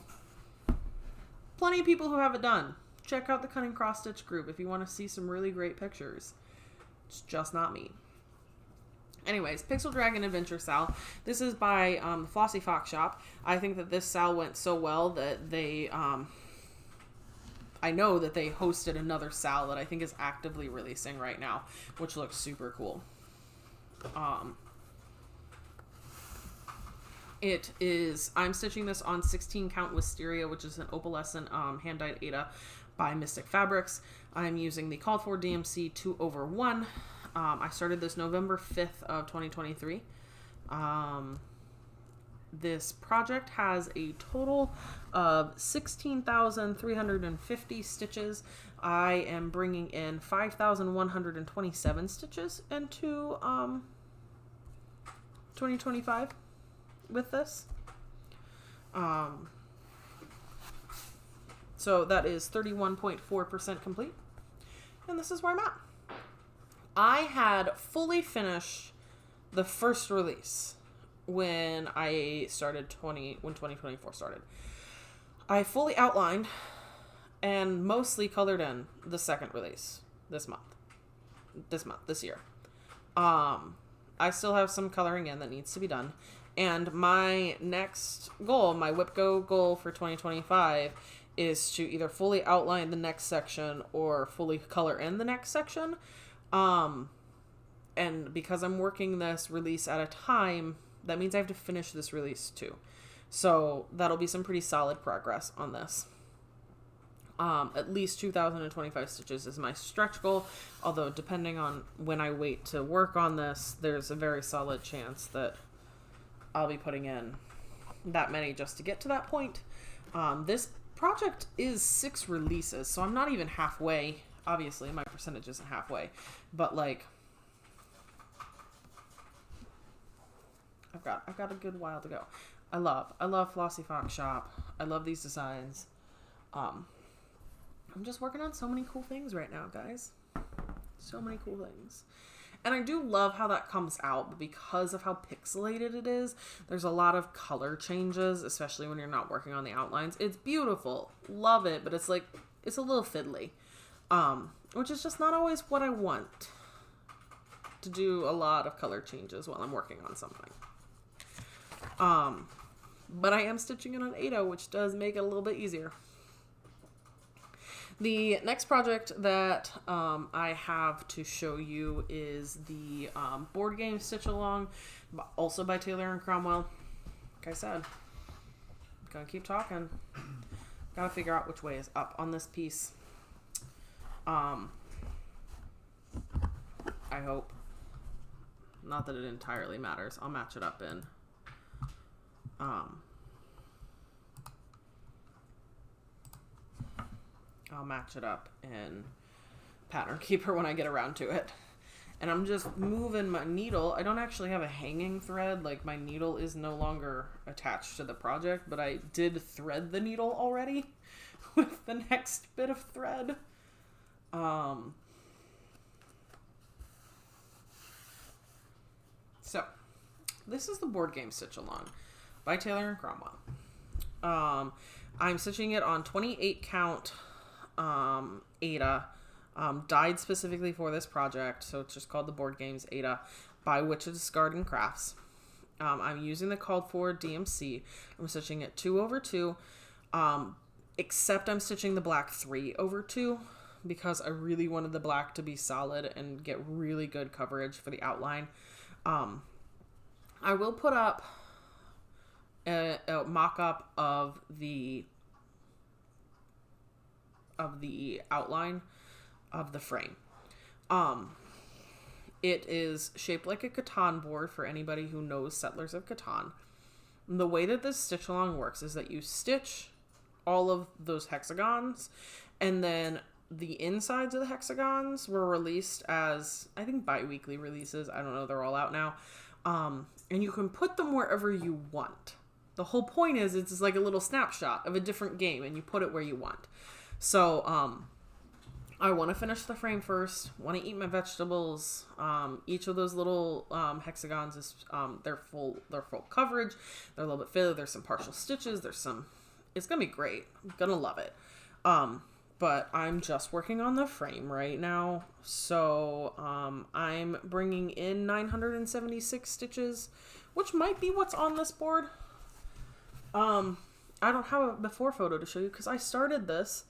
plenty of people who have it done. Check out the Cunning Cross Stitch group if you want to see some really great pictures. It's just not me. Anyways, Pixel Dragon Adventure SAL. This is by Flossy Fox Shop. I think that this SAL went so well that they... I know that they hosted another SAL that I think is actively releasing right now, which looks super cool. I'm stitching this on 16 count Wisteria, which is an opalescent hand-dyed Ada by Mystic Fabrics. I'm using the called for DMC 2/1. I started this November 5th of 2023. This project has a total of 16,350 stitches. I am bringing in 5,127 stitches into 2025 with this. So that is 31.4% complete. And this is where I'm at. I had fully finished the first release when I started when 2024 started. I fully outlined and mostly colored in the second release this year. I still have some coloring in that needs to be done. And my next goal, my WIPGO goal for 2025, is to either fully outline the next section or fully color in the next section. And because I'm working this release at a time, that means I have to finish this release too. So that'll be some pretty solid progress on this. At least 2,025 stitches is my stretch goal. Although depending on when I wait to work on this, there's a very solid chance that I'll be putting in that many just to get to that point. This project is 6 releases, so I'm not even halfway. Obviously, my percentage isn't halfway, but like I've got a good while to go. I love Flossy Fox Shop. I love these designs. I'm just working on so many cool things right now, guys. So many cool things. And I do love how that comes out, but because of how pixelated it is, there's a lot of color changes, especially when you're not working on the outlines. It's beautiful. Love it, but it's like, it's a little fiddly. Which is just not always what I want. To do a lot of color changes while I'm working on something. But I am stitching it on Ada, which does make it a little bit easier. The next project that I have to show you is the board game Stitch Along, also by Taylor and Cromwell. Like I said, I'm gonna keep talking. Gotta figure out which way is up on this piece. I hope. Not that it entirely matters. I'll match it up in I'll match it up in Pattern Keeper when I get around to it. And I'm just moving my needle. I don't actually have a hanging thread. Like, my needle is no longer attached to the project, but I did thread the needle already with the next bit of thread. So, this is the board game Stitch Along by Taylor and Cromwell. I'm stitching it on 28 count Ada, dyed specifically for this project, so it's just called the Board Games Ada by Witch's Garden Crafts. I'm using the called for DMC. I'm stitching it 2/2, except I'm stitching the black 3/2 because I really wanted the black to be solid and get really good coverage for the outline. I will put up a mock-up of the outline of the frame. It is shaped like a Catan board for anybody who knows Settlers of Catan. The way that this stitch along works is that you stitch all of those hexagons, and then the insides of the hexagons were released as, I think, bi-weekly releases. I don't know, they're all out now. And you can put them wherever you want. The whole point is it's like a little snapshot of a different game, and you put it where you want. So, I want to finish the frame first, want to eat my vegetables. Each of those little hexagons is, they're full coverage. They're a little bit filled. There's some partial stitches. It's going to be great. I'm going to love it. But I'm just working on the frame right now. So, I'm bringing in 976 stitches, which might be what's on this board. I don't have a before photo to show you because I started this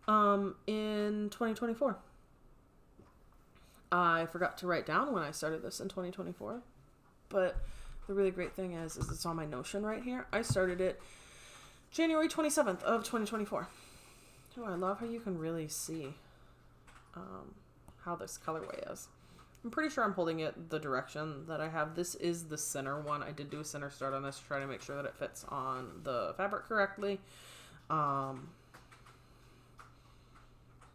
in 2024. I forgot to write down when I started this in 2024, but the really great thing is it's on my Notion right here. I started it January 27th of 2024. Oh, I love how you can really see how this colorway is. I'm pretty sure I'm holding it the direction that I have. This is the center one. I did do a center start on this to try to make sure that it fits on the fabric correctly.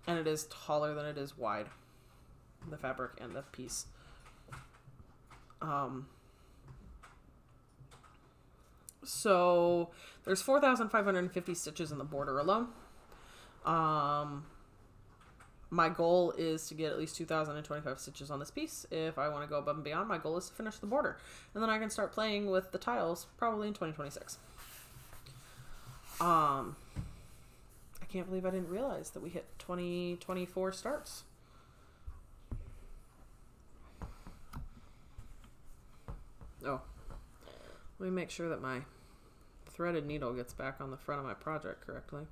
And it is taller than it is wide, the fabric and the piece. So there's 4,550 stitches in the border alone. My goal is to get at least 2,025 stitches on this piece. If I want to go above and beyond, my goal is to finish the border. And then I can start playing with the tiles probably in 2026. I can't believe I didn't realize that we hit 24 starts. Oh, let me make sure that my threaded needle gets back on the front of my project correctly.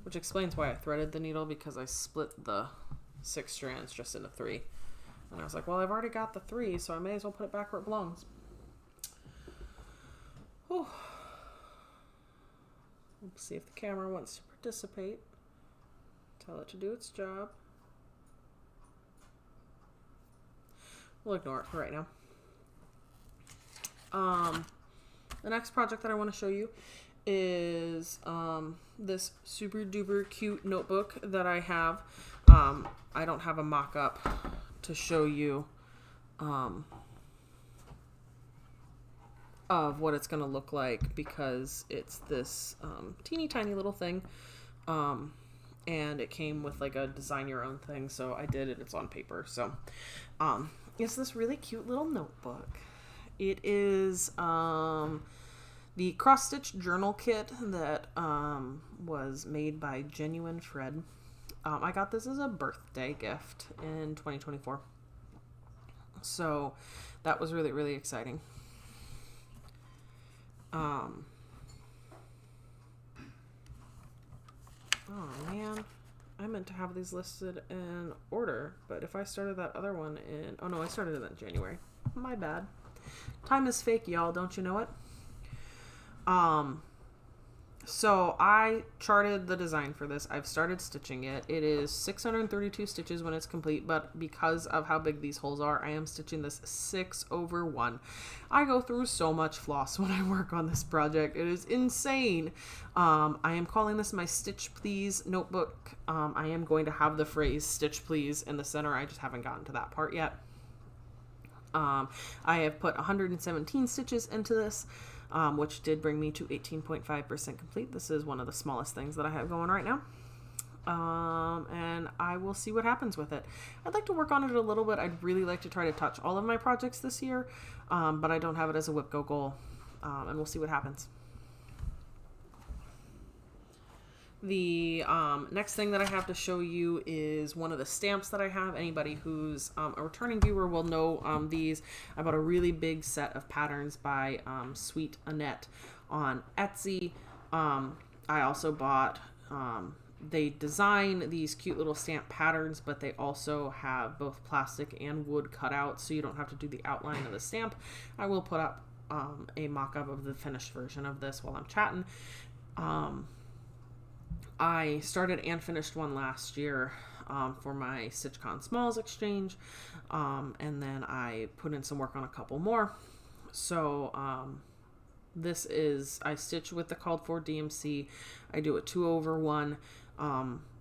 Which explains why I threaded the needle, because I split the 6 strands just into 3. And I was like, well, I've already got the 3, so I may as well put it back where it belongs. Whew. Let's see if the camera wants to participate. Tell it to do its job. We'll ignore it for right now. The next project that I want to show you is this super duper cute notebook that I have. I don't have a mock-up to show you of what it's going to look like, because it's this teeny tiny little thing, and it came with like a design your own thing, so I did it. It's on paper. So it's this really cute little notebook. It is the cross-stitch journal kit that was made by Genuine Fred. I got this as a birthday gift in 2024. So that was really, really exciting. Oh man, I meant to have these listed in order, but if I started that other one in, oh no, I started it in January. My bad. Time is fake, y'all. Don't you know it? So I charted the design for this. I've started stitching it. It is 632 stitches when it's complete, but because of how big these holes are, I am stitching this 6/1. I go through so much floss when I work on this project. It is insane. I am calling this my Stitch Please notebook. I am going to have the phrase Stitch Please in the center. I just haven't gotten to that part yet. I have put 117 stitches into this, which did bring me to 18.5% complete. This is one of the smallest things that I have going right now. And I will see what happens with it. I'd like to work on it a little bit. I'd really like to try to touch all of my projects this year, but I don't have it as a WIPGO goal, and we'll see what happens. The next thing that I have to show you is one of the stamps that I have. Anybody who's a returning viewer will know these. I bought a really big set of patterns by Sweet Annette on Etsy. I also bought, they design these cute little stamp patterns, but they also have both plastic and wood cutouts, so you don't have to do the outline of the stamp. I will put up a mock-up of the finished version of this while I'm chatting. I started and finished one last year for my StitchCon Smalls exchange, and then I put in some work on a couple more. So this is, I stitch with the called for DMC. I do a 2/1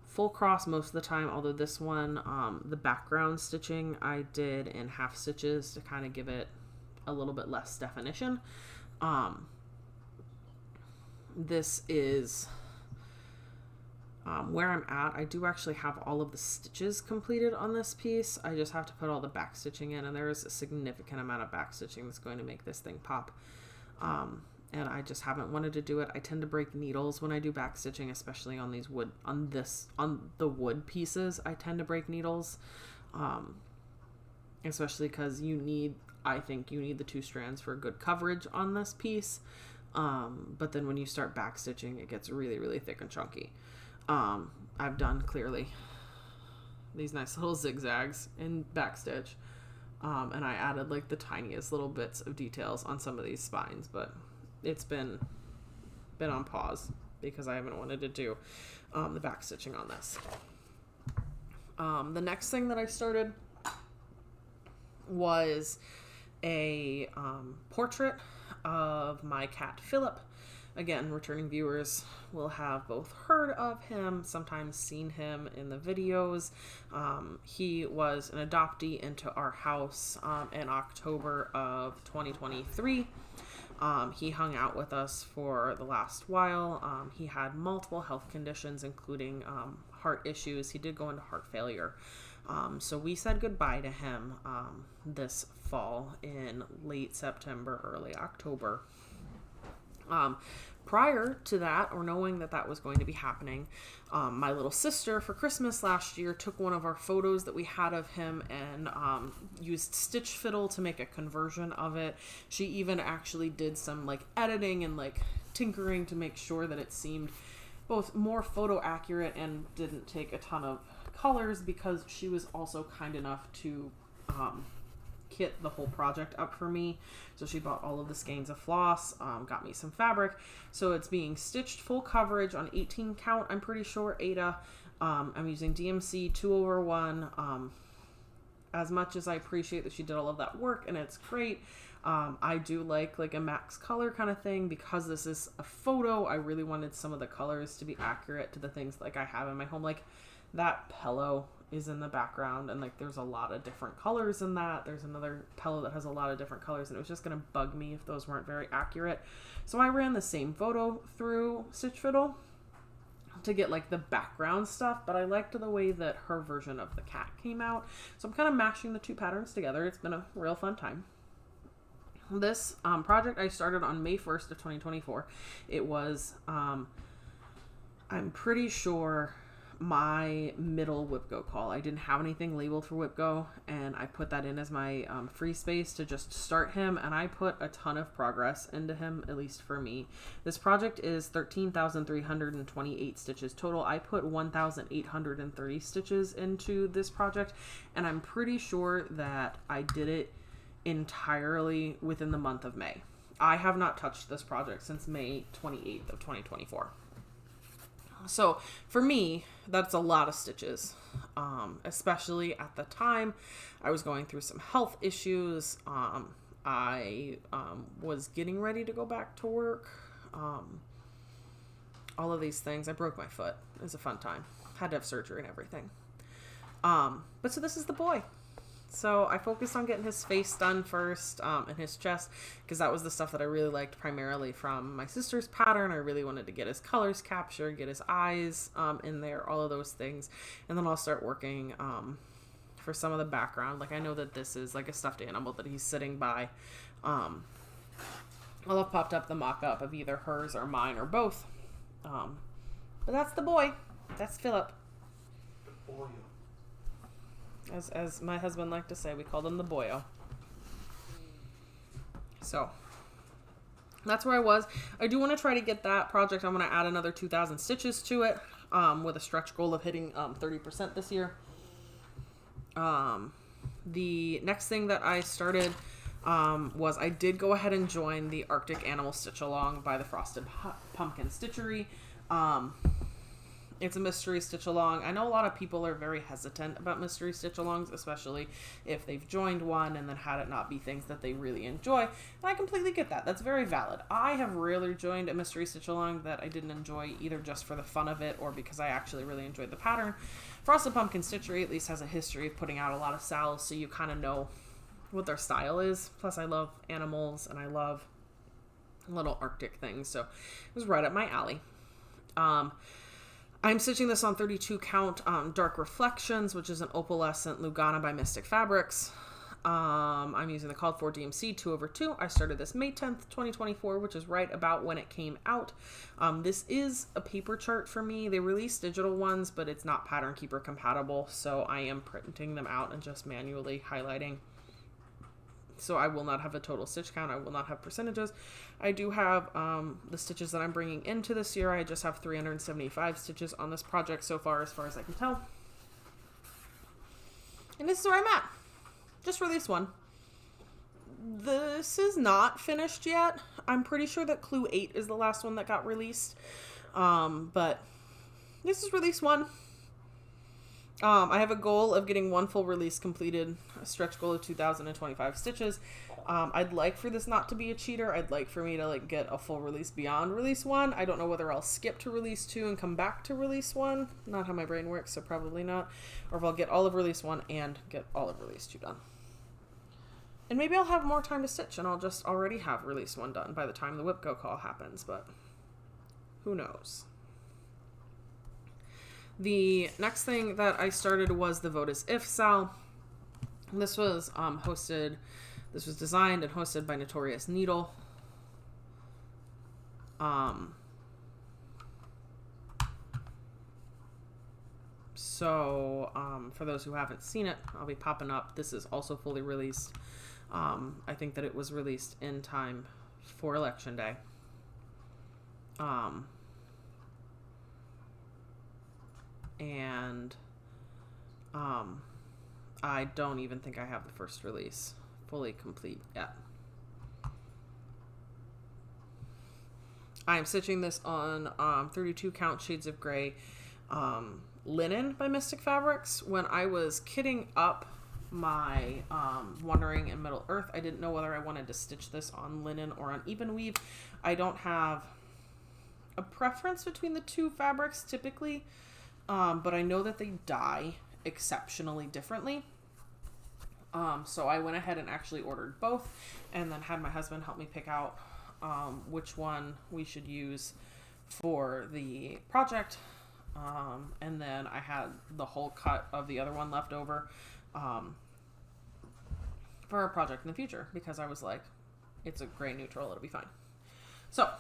full cross most of the time, although this one, the background stitching I did in half stitches to kind of give it a little bit less definition. This is where I'm at. I do actually have all of the stitches completed on this piece. I just have to put all the back stitching in, and there is a significant amount of back stitching that's going to make this thing pop. And I just haven't wanted to do it. I tend to break needles when I do back stitching, especially on these wood, on the wood pieces. I tend to break needles, especially because I think you need the 2 strands for good coverage on this piece. But then when you start back stitching, it gets really, really thick and chunky. I've done clearly these nice little zigzags in backstitch, and I added like the tiniest little bits of details on some of these spines, but it's been on pause because I haven't wanted to do the backstitching on this. The next thing that I started was a portrait of my cat Phillip. Again, returning viewers will have both heard of him, sometimes seen him in the videos. He was an adoptee into our house in October of 2023. He hung out with us for the last while. He had multiple health conditions, including heart issues. He did go into heart failure. So we said goodbye to him this fall in late September, early October. Prior to that, or knowing that that was going to be happening, my little sister for Christmas last year took one of our photos that we had of him and used stitch fiddle to make a conversion of it. She even actually did some like editing and like tinkering to make sure that it seemed both more photo accurate and didn't take a ton of colors, because she was also kind enough to kit the whole project up for me. So she bought all of the skeins of floss, got me some fabric. So it's being stitched full coverage on 18 count, I'm pretty sure, Ada. I'm using DMC 2/1. As much as I appreciate that she did all of that work and it's great, I do like a max color kind of thing. Because this is a photo, I really wanted some of the colors to be accurate to the things like I have in my home. Like that pillow is in the background and like there's a lot of different colors in that. There's another pillow that has a lot of different colors, and it was just going to bug me if those weren't very accurate. So I ran the same photo through Stitch Fiddle to get like the background stuff, but I liked the way that her version of the cat came out. So I'm kind of mashing the two patterns together. It's been a real fun time. This project I started on May 1st of 2024. It was, I'm pretty sure, my middle WIPGO call. I didn't have anything labeled for WIPGO, and I put that in as my free space to just start him, and I put a ton of progress into him, at least for me. This project is 13,328 stitches total. I put 1,830 stitches into this project, and I'm pretty sure that I did it entirely within the month of May. I have not touched this project since May 28th of 2024. So for me, that's a lot of stitches, especially at the time I was going through some health issues. I was getting ready to go back to work. All of these things. I broke my foot. It was a fun time. Had to have surgery and everything. But so this is the boy. So I focused on getting his face done first, and his chest, because that was the stuff that I really liked primarily from my sister's pattern. I really wanted to get his colors captured, get his eyes in there, all of those things. And then I'll start working for some of the background. Like I know that this is like a stuffed animal that he's sitting by. I'll have popped up the mock-up of either hers or mine or both. But that's the boy. That's Phillip. The boy. As my husband liked to say, we called him the boyo. So that's where I was. I do want to try to get that project. I'm going to add another 2,000 stitches to it, with a stretch goal of hitting 30% this year. The next thing that I started was I did go ahead and join the Arctic Animal Stitch Along by the Frosted Pumpkin Stitchery. It's a mystery stitch along. I know a lot of people are very hesitant about mystery stitch alongs, especially if they've joined one and then had it not be things that they really enjoy. And I completely get that. That's very valid. I have rarely joined a mystery stitch along that I didn't enjoy, either just for the fun of it or because I actually really enjoyed the pattern. Frosted Pumpkin Stitchery at least has a history of putting out a lot of SALs, so you kind of know what their style is. Plus I love animals and I love little Arctic things, so it was right up my alley. I'm stitching this on 32 count Dark Reflections, which is an opalescent Lugana by Mystic Fabrics. I'm using the called for DMC 2/2. I started this May 10th, 2024, which is right about when it came out. This is a paper chart for me. They release digital ones, but it's not Pattern Keeper compatible, so I am printing them out and just manually highlighting. So I will not have a total stitch count. I will not have percentages. I do have the stitches that I'm bringing into this year. I just have 375 stitches on this project so far as I can tell. And this is where I'm at. Just released one. This is not finished yet. I'm pretty sure that Clue 8 is the last one that got released. But this is release 1. I have a goal of getting one full release completed, a stretch goal of 2,025 stitches. I'd like for this not to be a cheater. I'd like for me to get a full release beyond release 1. I don't know whether I'll skip to release 2 and come back to release 1. Not how my brain works, so probably not. Or if I'll get all of release 1 and get all of release 2 done. And maybe I'll have more time to stitch and I'll just already have release 1 done by the time the WIPGO call happens, but who knows. The next thing that I started was the Vote as If SAL. This was designed and hosted by Notorious Needle. For those who haven't seen it, I'll be popping up. This is also fully released. I think that it was released in time for Election Day. I don't even think I have the first release fully complete yet. I am stitching this on 32 count shades of gray linen by Mystic Fabrics. When I was kitting up my Wandering and Middle Earth, I didn't know whether I wanted to stitch this on linen or on even weave. I don't have a preference between the two fabrics typically, but I know that they dye exceptionally differently. So I went ahead and actually ordered both and then had my husband help me pick out which one we should use for the project. And then I had the whole cut of the other one left over for a project in the future because I was like, it's a gray neutral, it'll be fine. So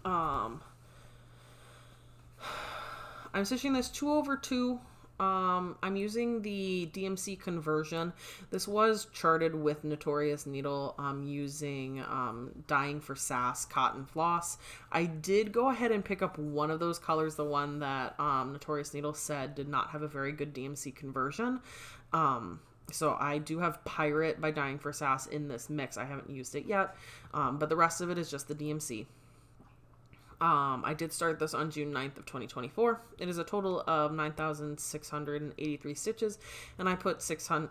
I'm stitching this 2/2. I'm using the DMC conversion. This was charted with Notorious Needle using Dying for Sass cotton floss. I did go ahead and pick up one of those colors, the one that Notorious Needle said did not have a very good DMC conversion. So I do have Pirate by Dying for Sass in this mix. I haven't used it yet, but the rest of it is just the DMC. I did start this on June 9th of 2024. It is a total of 9,683 stitches, and I put 600,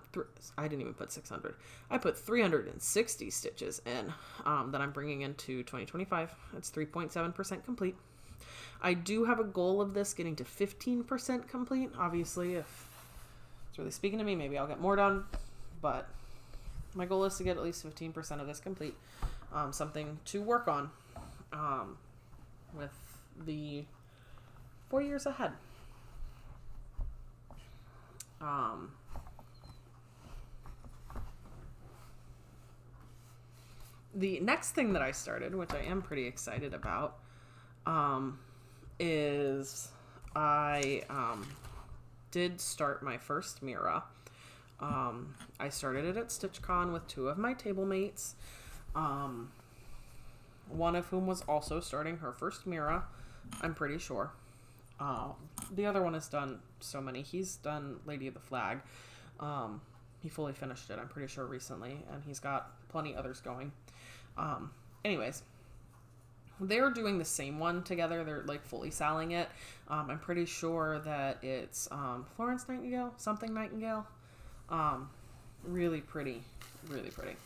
I didn't even put 600. I put 360 stitches in that I'm bringing into 2025. It's 3.7% complete. I do have a goal of this getting to 15% complete. Obviously, if it's really speaking to me, maybe I'll get more done, but my goal is to get at least 15% of this complete. Something to work on. With the 4 years ahead. The next thing that I started, which I am pretty excited about, is I did start my first Mira. I started it at StitchCon with 2 of my table mates. One of whom was also starting her first Mira, I'm pretty sure. The other one has done so many. He's done Lady of the Flag. He fully finished it, I'm pretty sure, recently, and he's got plenty others going. Anyways, they're doing the same one together. They're like fully selling it. I'm pretty sure that it's Florence Nightingale, something Nightingale. Really pretty, really pretty.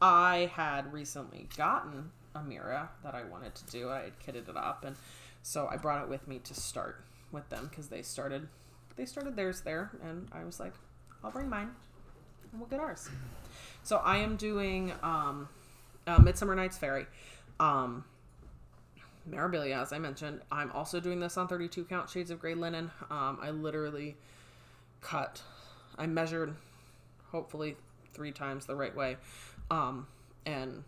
I had recently gotten a Mira that I wanted to do. I had kitted it up, and so I brought it with me to start with them because they started theirs there, and I was like, I'll bring mine and we'll get ours. So I am doing Midsummer Night's Fairy. Mirabilia, as I mentioned. I'm also doing this on 32 count shades of gray linen. I literally I measured hopefully 3 times the right way. And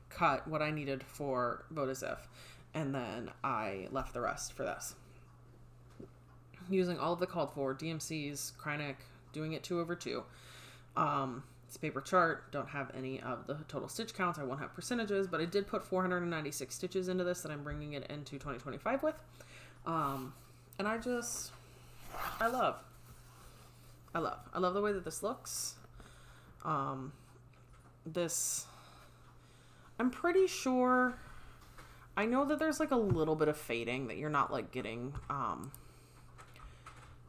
cut what I needed for Vote as If, and then I left the rest for this. Using all of the called for DMCs, Kreinik, doing it 2/2. It's paper chart, don't have any of the total stitch counts, I won't have percentages, but I did put 496 stitches into this that I'm bringing it into 2025 with. And I love the way that this looks. I'm pretty sure, I know that there's like a little bit of fading, that you're not like getting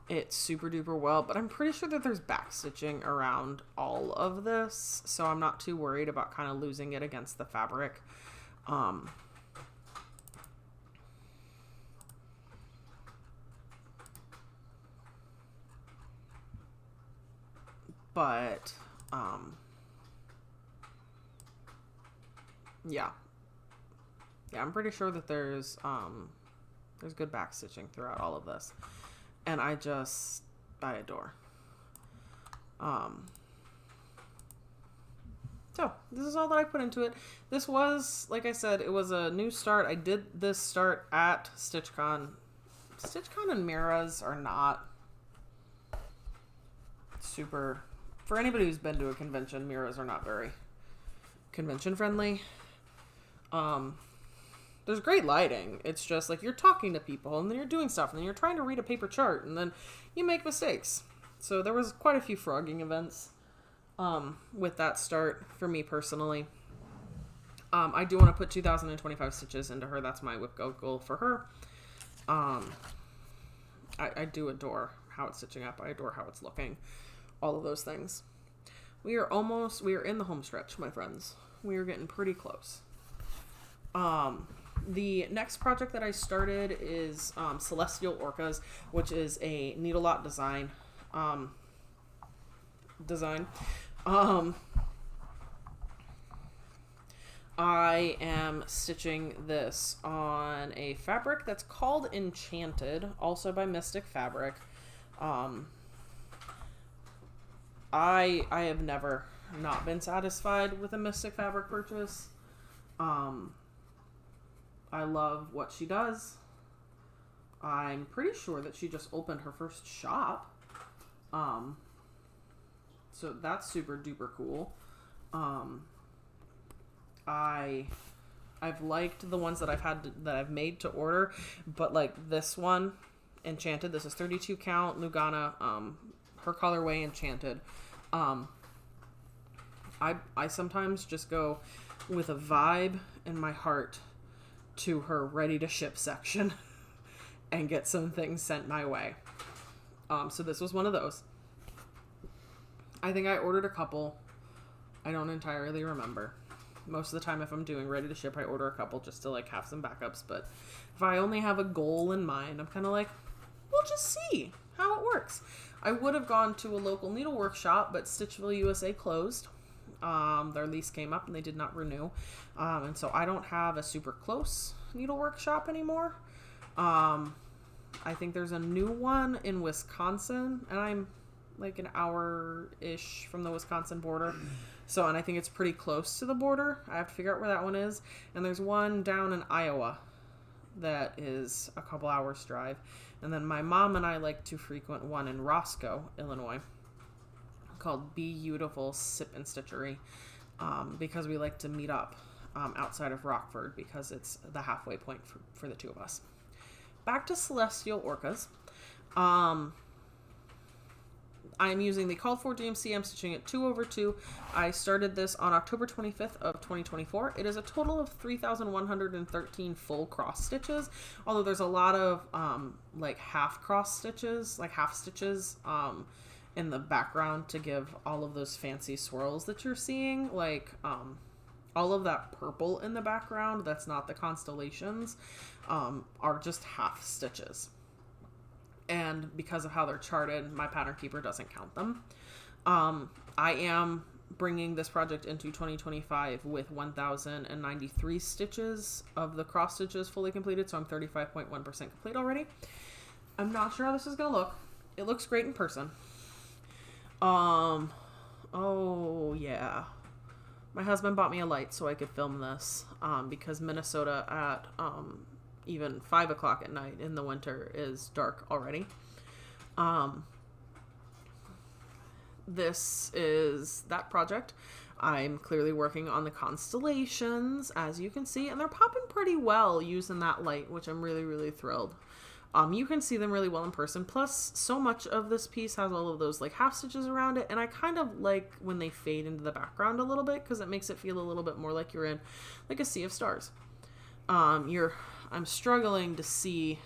it super duper well, but I'm pretty sure that there's back stitching around all of this, so I'm not too worried about kind of losing it against the fabric. But Yeah. Yeah, I'm pretty sure that there's good back stitching throughout all of this. And I adore. So, this is all that I put into it. This was, like I said, it was a new start. I did this start at StitchCon. StitchCon and Mira's are not super... For anybody who's been to a convention, Mira's are not very convention friendly. There's great lighting. It's just like you're talking to people and then you're doing stuff and then you're trying to read a paper chart and then you make mistakes. So there was quite a few frogging events with that start for me personally. I do want to put 2,025 stitches into her. That's my WIPGO goal for her. I do adore how it's stitching up. I adore how it's looking. All of those things. We are in the home stretch, my friends. We are getting pretty close. The next project that I started is Celestial Orcas, which is a needle lot design. I am stitching this on a fabric that's called Enchanted, also by Mystic Fabric. I have never not been satisfied with a Mystic Fabric purchase. I love what she does. I'm pretty sure that she just opened her first shop. So that's super duper cool. I've liked the ones that I've made to order, but like this one, Enchanted, this is 32 count Lugana, her colorway Enchanted. I sometimes just go with a vibe in my heart to her ready to ship section and get some things sent my way. So this was one of those. I think I ordered a couple. I don't entirely remember. Most of the time if I'm doing ready to ship, I order a couple just to like have some backups. But if I only have a goal in mind, I'm kind of like, we'll just see how it works. I would have gone to a local needlework shop, but Stitchville USA closed. Their lease came up and they did not renew. And so I don't have a super close needlework shop anymore. I think there's a new one in Wisconsin, and I'm like an hour-ish from the Wisconsin border. So, and I think it's pretty close to the border. I have to figure out where that one is. And there's one down in Iowa that is a couple hours drive. And then my mom and I like to frequent one in Roscoe, Illinois, called Beautiful Sip and Stitchery, because we like to meet up outside of Rockford because it's the halfway point for the two of us. Back to Celestial Orcas. I'm using the called for DMC. I'm stitching it 2/2. I started this on October 25th of 2024. It is a total of 3,113 full cross stitches, although there's a lot of like half cross stitches, like half stitches in the background to give all of those fancy swirls that you're seeing, like all of that purple in the background that's not the constellations, are just half stitches. And because of how they're charted, my pattern keeper doesn't count them. I am bringing this project into 2025 with 1,093 stitches of the cross stitches fully completed, so I'm 35.1% complete already. I'm not sure how this is going to look. It looks great in person. Oh yeah. My husband bought me a light so I could film this, because Minnesota at even 5 o'clock at night in the winter is dark already. This is that project. I'm clearly working on the constellations, as you can see, and they're popping pretty well using that light, which I'm really, really thrilled. You can see them really well in person. Plus, so much of this piece has all of those like half stitches around it, and I kind of like when they fade into the background a little bit because it makes it feel a little bit more like you're in like a sea of stars. I'm struggling to see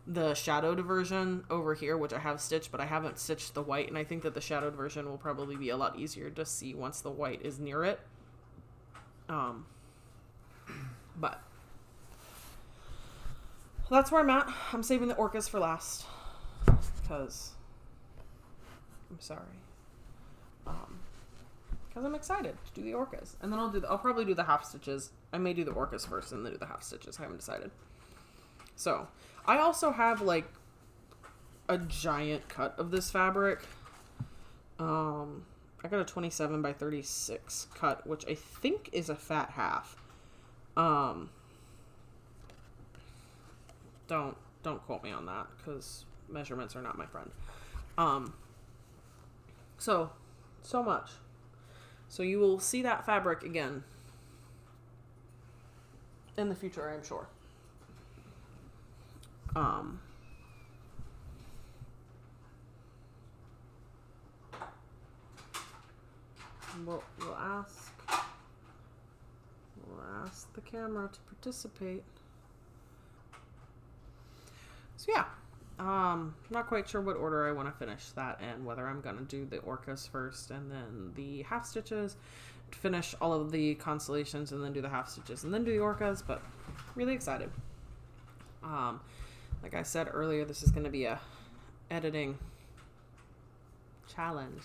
the shadowed version over here, which I have stitched, but I haven't stitched the white, and I think that the shadowed version will probably be a lot easier to see once the white is near it. But that's where I'm at. I'm saving the Orcas for last because I'm sorry. because I'm excited to do the Orcas. And then I'll probably do the half stitches. I may do the Orcas first and then do the half stitches. I haven't decided. So I also have like a giant cut of this fabric. I got a 27 by 36 cut, which I think is a fat half. Don't quote me on that because measurements are not my friend. So much. So you will see that fabric again in the future, I'm sure. We'll ask the camera to participate. So yeah, not quite sure what order I want to finish that in, whether I'm going to do the Orcas first and then the half stitches, finish all of the constellations and then do the half stitches and then do the Orcas, but really excited. Like I said earlier, this is going to be a editing challenge.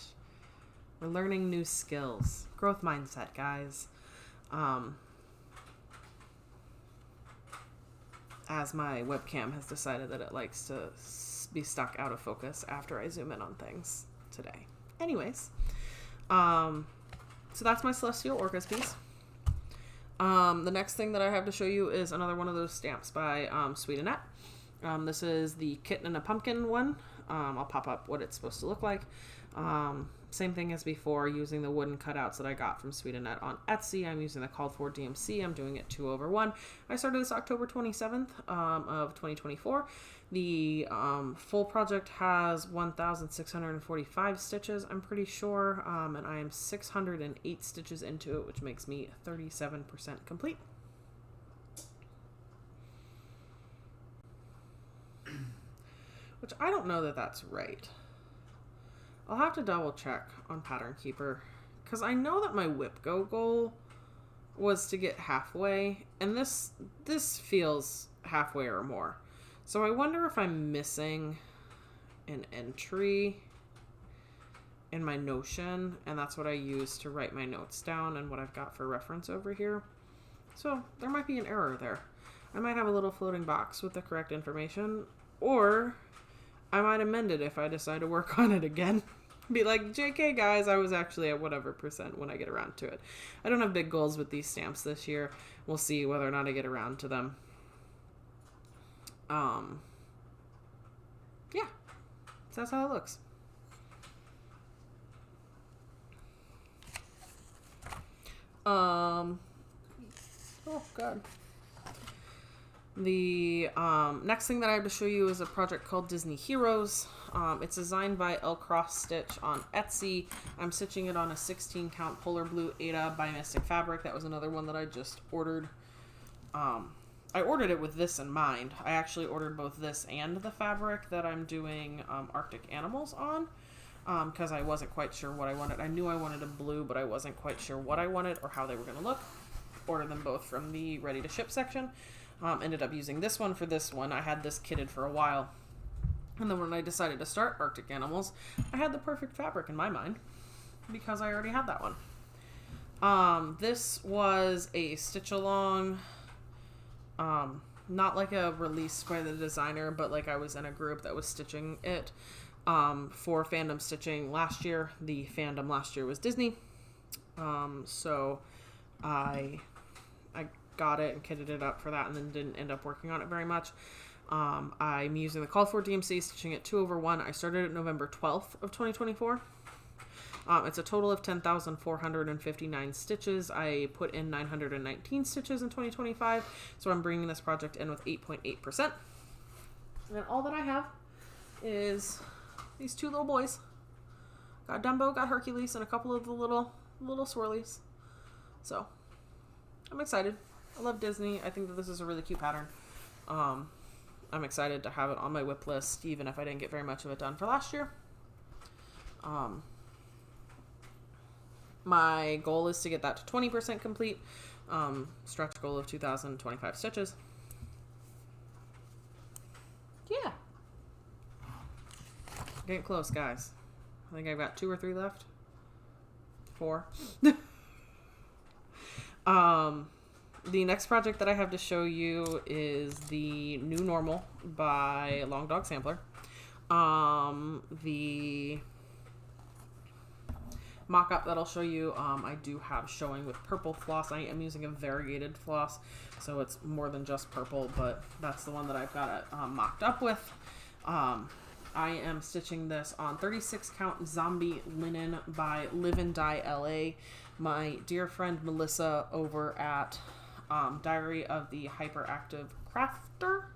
We're learning new skills. Growth mindset, guys. As my webcam has decided that it likes to be stuck out of focus after I zoom in on things today. Anyways, so that's my Celestial Orcas piece. The next thing that I have to show you is another one of those stamps by Sweetenette. This is the Kitten and a Pumpkin one. I'll pop up what it's supposed to look like. Same thing as before, using the wooden cutouts that I got from Sweetenette on Etsy. I'm using the called for DMC. I'm doing it 2/1. I started this October 27th of 2024. The full project has 1,645 stitches, I'm pretty sure, and I am 608 stitches into it, which makes me 37% complete. Which I don't know that that's right. I'll have to double check on Pattern Keeper, because I know that my WIPGO goal was to get halfway, and this feels halfway or more. So I wonder if I'm missing an entry in my Notion, and that's what I use to write my notes down and what I've got for reference over here. So there might be an error there. I might have a little floating box with the correct information, or I might amend it if I decide to work on it again. Be like, JK guys, I was actually at whatever percent when I get around to it. I don't have big goals with these stamps this year. We'll see whether or not I get around to them. Yeah. So that's how it looks. Oh god. The next thing that I have to show you is a project called Disney Heroes. It's designed by L Cross Stitch on Etsy. I'm stitching it on a 16 count Polar Blue Ada by Mystic Fabric. That was another one that I just ordered. I ordered it with this in mind. I actually ordered both this and the fabric that I'm doing Arctic Animals on, because I wasn't quite sure what I wanted. I knew I wanted a blue, but I wasn't quite sure what I wanted or how they were going to look. Ordered them both from the ready to ship section. Ended up using this one for this one. I had this kitted for a while. And then when I decided to start Arctic Animals, I had the perfect fabric in my mind because I already had that one. This was a stitch along, not like a release by the designer, but like I was in a group that was stitching it for fandom stitching last year. The fandom last year was Disney. So I got it and kitted it up for that and then didn't end up working on it very much. I'm using the call for DMC, stitching it 2/1. I started it November 12th of 2024. It's a total of 10,459 stitches. I put in 919 stitches in 2025, so I'm bringing this project in with 8.8%. And then all that I have is these two little boys. Got Dumbo, got Hercules, and a couple of the little swirlies. So I'm excited. I love Disney. I think that this is a really cute pattern. I'm excited to have it on my WIP list, even if I didn't get very much of it done for last year. My goal is to get that to 20% complete. Stretch goal of 2,025 stitches. Yeah. Getting close, guys. I think I've got 2 or 3 left. 2024. The next project that I have to show you is the New Normal by Long Dog Sampler. The mock-up that I'll show you, I do have showing with purple floss. I am using a variegated floss, so it's more than just purple, but that's the one that I've got it mocked up with. I am stitching this on 36 count zombie linen by Live and Die LA. My dear friend Melissa over at Diary of the Hyperactive Crafter.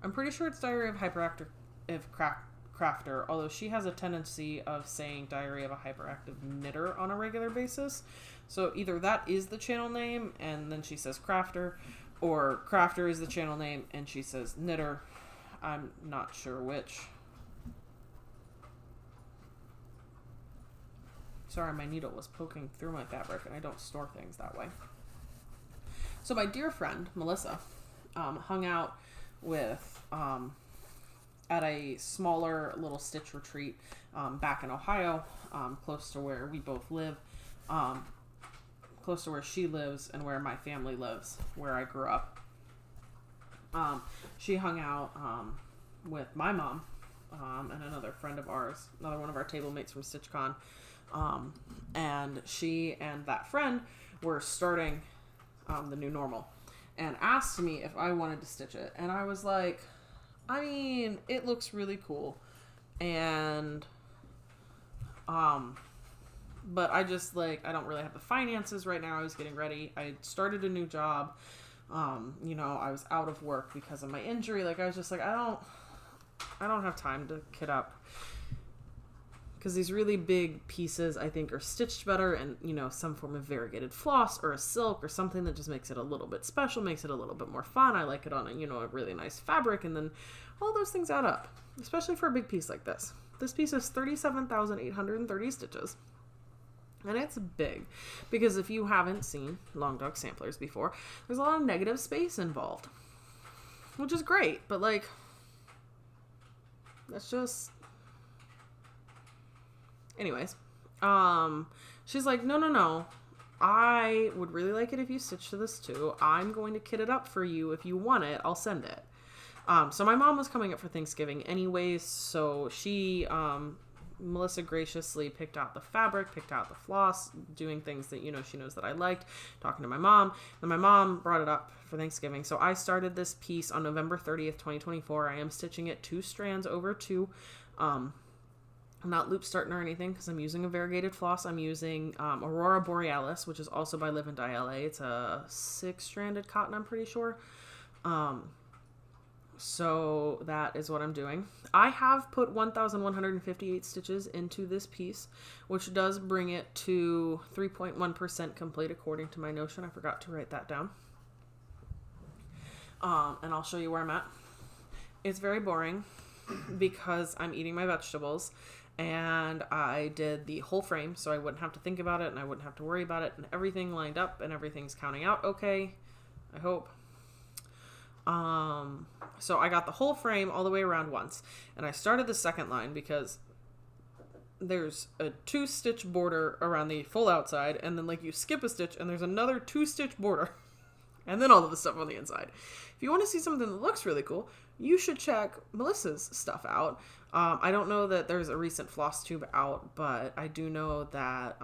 I'm pretty sure it's Diary of Hyperactive Crafter, although she has a tendency of saying Diary of a Hyperactive Knitter on a regular basis. So either that is the channel name and then she says Crafter, or Crafter is the channel name and she says Knitter. I'm not sure which. Sorry, my needle was poking through my fabric and I don't store things that way. So my dear friend Melissa hung out with at a smaller little stitch retreat back in Ohio, close to where we both live, close to where she lives and where my family lives, where I grew up. She hung out with my mom and another friend of ours, another one of our table mates from StitchCon, and she and that friend were starting the New Normal and asked me if I wanted to stitch it, and I was like, I mean, it looks really cool, and but I just, like, I don't really have the finances right now. I was getting ready. I started a new job. You know, I was out of work because of my injury. Like, I was just like, I don't have time to kit up, because these really big pieces, I think, are stitched better and, you know, some form of variegated floss or a silk or something that just makes it a little bit special, makes it a little bit more fun. I like it on a, you know, a really nice fabric, and then all those things add up, especially for a big piece like this. This piece is 37,830 stitches. And it's big, because if you haven't seen Long Dog Samplers before, there's a lot of negative space involved, which is great, but, like, that's just... Anyways, she's like, no, I would really like it if you stitch to this too. I'm going to kit it up for you. If you want it, I'll send it. So my mom was coming up for Thanksgiving anyways, so she, Melissa graciously picked out the fabric, picked out the floss, doing things that, you know, she knows that I liked, talking to my mom, and my mom brought it up for Thanksgiving. So I started this piece on November 30th, 2024. I am stitching it 2 strands over 2, I'm not loop starting or anything because I'm using a variegated floss. I'm using Aurora Borealis, which is also by Live and Die LA. It's a 6-stranded cotton, I'm pretty sure. So that is what I'm doing. I have put 1,158 stitches into this piece, which does bring it to 3.1% complete according to my Notion. I forgot to write that down. And I'll show you where I'm at. It's very boring because I'm eating my vegetables. And I did the whole frame so I wouldn't have to think about it and I wouldn't have to worry about it, and everything lined up and everything's counting out okay, I hope. So I got the whole frame all the way around once, and I started the second line because there's a 2-stitch border around the full outside, and then, like, you skip a stitch and there's another 2-stitch border and then all of the stuff on the inside. If you want to see something that looks really cool, you should check Melissa's stuff out. I don't know that there's a recent floss tube out, but I do know that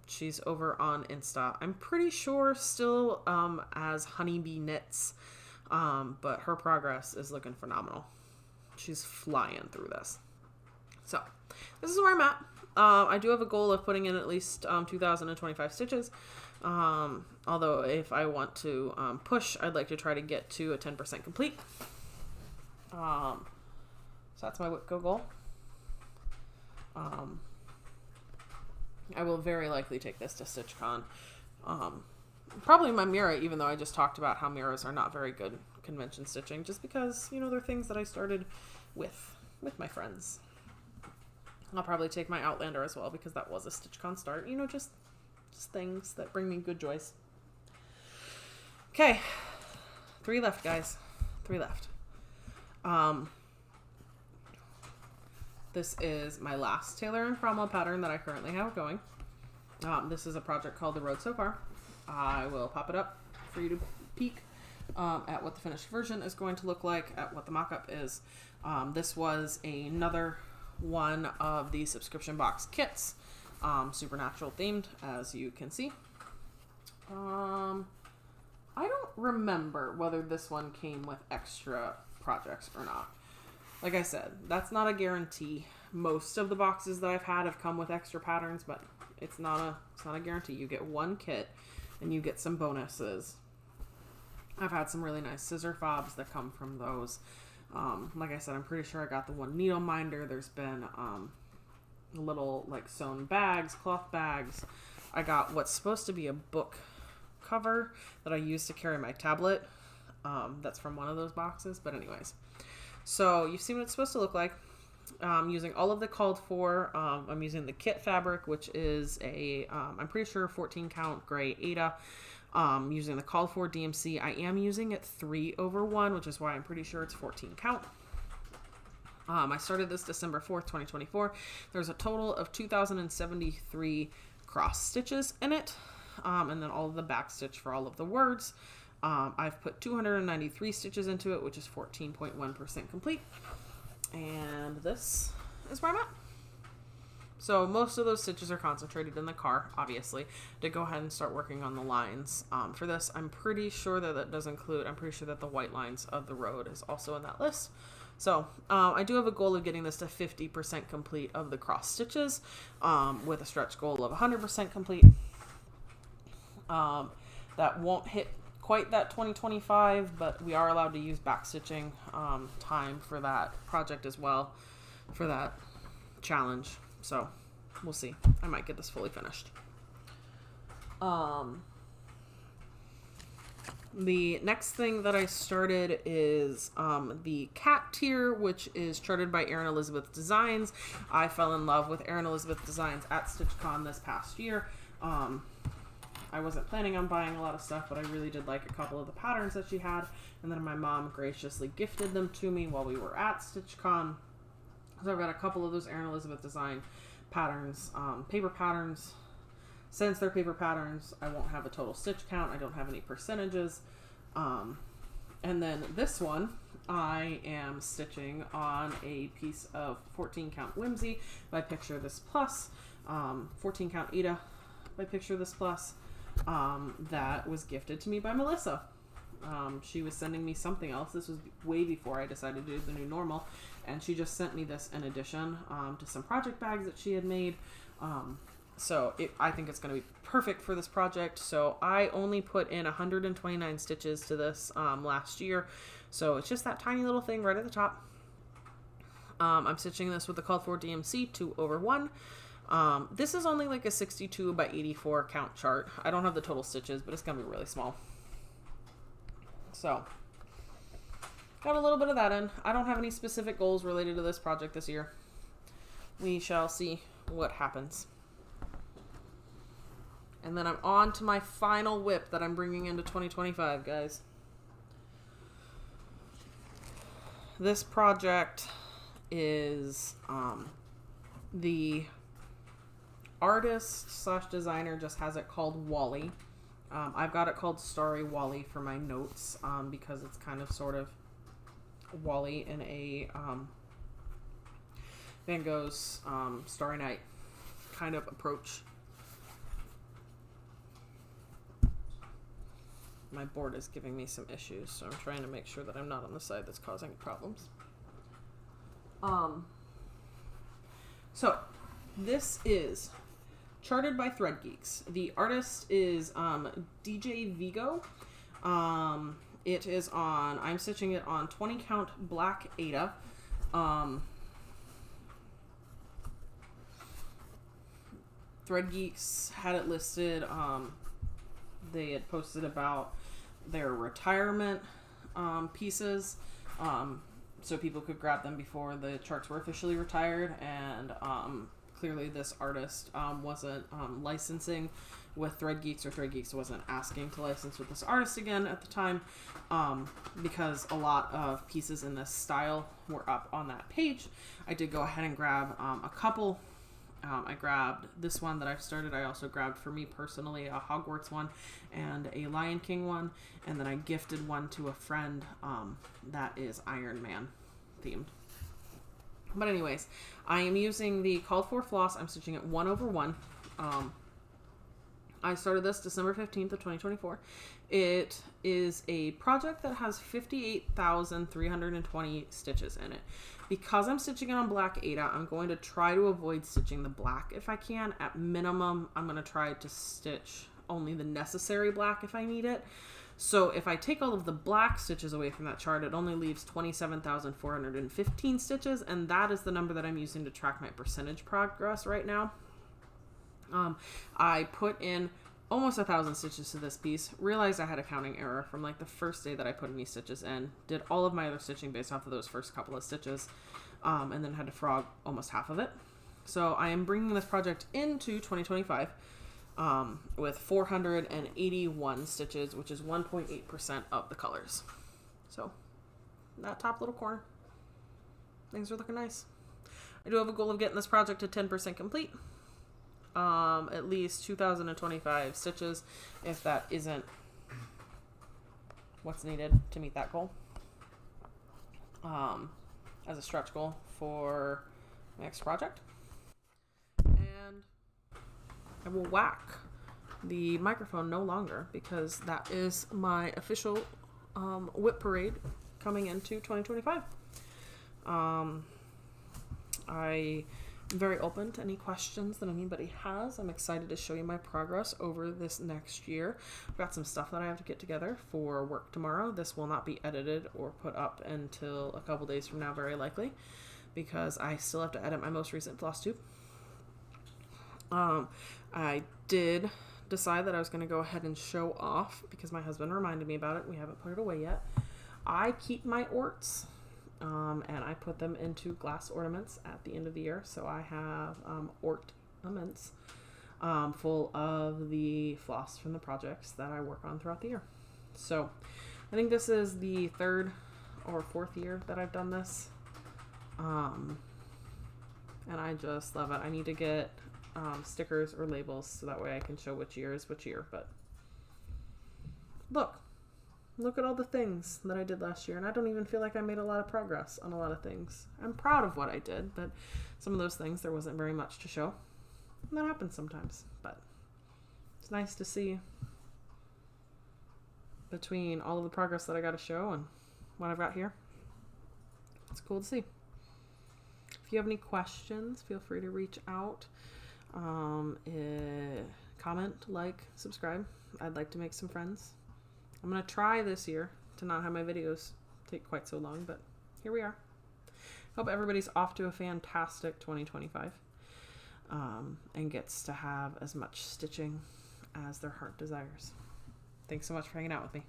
she's over on Insta. I'm pretty sure still as Honeybee Knits, but her progress is looking phenomenal. She's flying through this. So this is where I'm at. I do have a goal of putting in at least 2,025 stitches. Although if I want to push, I'd like to try to get to a 10% complete. So that's my WIPGO goal. I will very likely take this to StitchCon. Probably my Mira, even though I just talked about how Miras are not very good convention stitching, just because, you know, they're things that I started with my friends. I'll probably take my Outlander as well, because that was a StitchCon start. You know, just things that bring me good joys. Okay. 3 left, guys. 3 left. This is my last Taylor and Cromwell pattern that I currently have going. This is a project called The Road So Far. I will pop it up for you to peek at what the finished version is going to look like, at what the mock-up is. This was another one of the subscription box kits, supernatural themed, as you can see. I don't remember whether this one came with extra projects or not. Like I said, that's not a guarantee. Most of the boxes that I've had have come with extra patterns, but it's not a guarantee. You get one kit and you get some bonuses. I've had some really nice scissor fobs that come from those. Like I said, I'm pretty sure I got the one needle minder. There's been little like sewn bags, cloth bags. I got what's supposed to be a book cover that I use to carry my tablet. That's from one of those boxes. But anyways, so you've seen what it's supposed to look like. Using all of the called for. I'm using the kit fabric, which is a, I'm pretty sure 14 count gray Ada. Using the called for DMC. I am using it 3/1, which is why I'm pretty sure it's 14 count. I started this December 4th, 2024. There's a total of 2,073 cross stitches in it. And then all of the back stitch for all of the words. I've put 293 stitches into it, which is 14.1% complete. And this is where I'm at. So most of those stitches are concentrated in the car, obviously, to go ahead and start working on the lines. For this, I'm pretty sure that does include, I'm pretty sure that the white lines of the road is also in that list. So I do have a goal of getting this to 50% complete of the cross stitches, with a stretch goal of 100% complete. That won't hit quite that 2025, but we are allowed to use backstitching time for that project as well, for that challenge. So we'll see. I might get this fully finished. The next thing that I started is the cat tier, which is charted by Erin Elizabeth Designs. I fell in love with Erin Elizabeth Designs at StitchCon this past year. I wasn't planning on buying a lot of stuff, but I really did like a couple of the patterns that she had. And then my mom graciously gifted them to me while we were at StitchCon. So I've got a couple of those Erin Elizabeth Design patterns, paper patterns. Since they're paper patterns, I won't have a total stitch count. I don't have any percentages. And then this one, I am stitching on a piece of 14 count Whimsy by Picture This Plus, 14 count Ada by Picture This Plus, that was gifted to me by Melissa. She was sending me something else. This was way before I decided to do the new normal, and she just sent me this in addition to some project bags that she had made. So I think it's going to be perfect for this project. So I only put in 129 stitches to this last year. So it's just that tiny little thing right at the top. I'm stitching this with the called for DMC 2/1. This is only like a 62 by 84 count chart. I don't have the total stitches, but it's going to be really small. So got a little bit of that in. I don't have any specific goals related to this project this year. We shall see what happens. And then I'm on to my final WIP that I'm bringing into 2025, guys. This project is the artist / designer just has it called Wall-E. I've got it called Starry Wall-E for my notes because it's kind of sort of Wall-E in a Van Gogh's Starry Night kind of approach. My board is giving me some issues, so I'm trying to make sure that I'm not on the side that's causing problems. So this is charted by Thread Geeks. The artist is DJ Vigo. It is on, I'm stitching it on 20 count black Ada. Thread Geeks had it listed. They had posted about their retirement pieces, so people could grab them before the charts were officially retired, and clearly this artist wasn't licensing with Thread Geeks, or Thread Geeks wasn't asking to license with this artist again at the time, because a lot of pieces in this style were up on that page. I did go ahead and grab a couple. I grabbed this one that I've started. I also grabbed, for me personally, a Hogwarts one and a Lion King one, and then I gifted one to a friend that is Iron Man themed. But anyways, I am using the called for floss. I'm stitching it 1/1. I started this December 15th of 2024. It is a project that has 58,320 stitches in it. Because I'm stitching it on black Aida, I'm going to try to avoid stitching the black if I can. At minimum, I'm going to try to stitch only the necessary black if I need it. So if I take all of the black stitches away from that chart, it only leaves 27,415 stitches, and that is the number that I'm using to track my percentage progress right now. I put in almost 1,000 stitches to this piece, realized I had a counting error from like the first day that I put any stitches in, did all of my other stitching based off of those first couple of stitches, and then had to frog almost half of it. So I am bringing this project into 2025 with 481 stitches, which is 1.8% of the colors. So that top little corner, things are looking nice. I do have a goal of getting this project to 10% complete. At least 2,025 stitches, if that isn't what's needed to meet that goal, as a stretch goal for my next project. And I will whack the microphone no longer, because that is my official WIP Parade coming into 2025. I'm very open to any questions that anybody has. I'm excited to show you my progress over this next year. I've got some stuff that I have to get together for work tomorrow. This will not be edited or put up until a couple days from now, very likely, because I still have to edit my most recent floss tube. I did decide that I was going to go ahead and show off, because my husband reminded me about it. We haven't put it away yet. I keep my orts. And I put them into glass ornaments at the end of the year. So I have Ort-aments full of the floss from the projects that I work on throughout the year. So I think this is the 3rd or 4th year that I've done this. And I just love it. I need to get stickers or labels so that way I can show which year is which year. But look at all the things that I did last year, and I don't even feel like I made a lot of progress on a lot of things. I'm proud of what I did, but some of those things there wasn't very much to show. And that happens sometimes, but it's nice to see between all of the progress that I got to show and what I've got here. It's cool to see. If you have any questions, feel free to reach out. Comment, like, subscribe. I'd like to make some friends. I'm going to try this year to not have my videos take quite so long, but here we are. Hope everybody's off to a fantastic 2025 and gets to have as much stitching as their heart desires. Thanks so much for hanging out with me.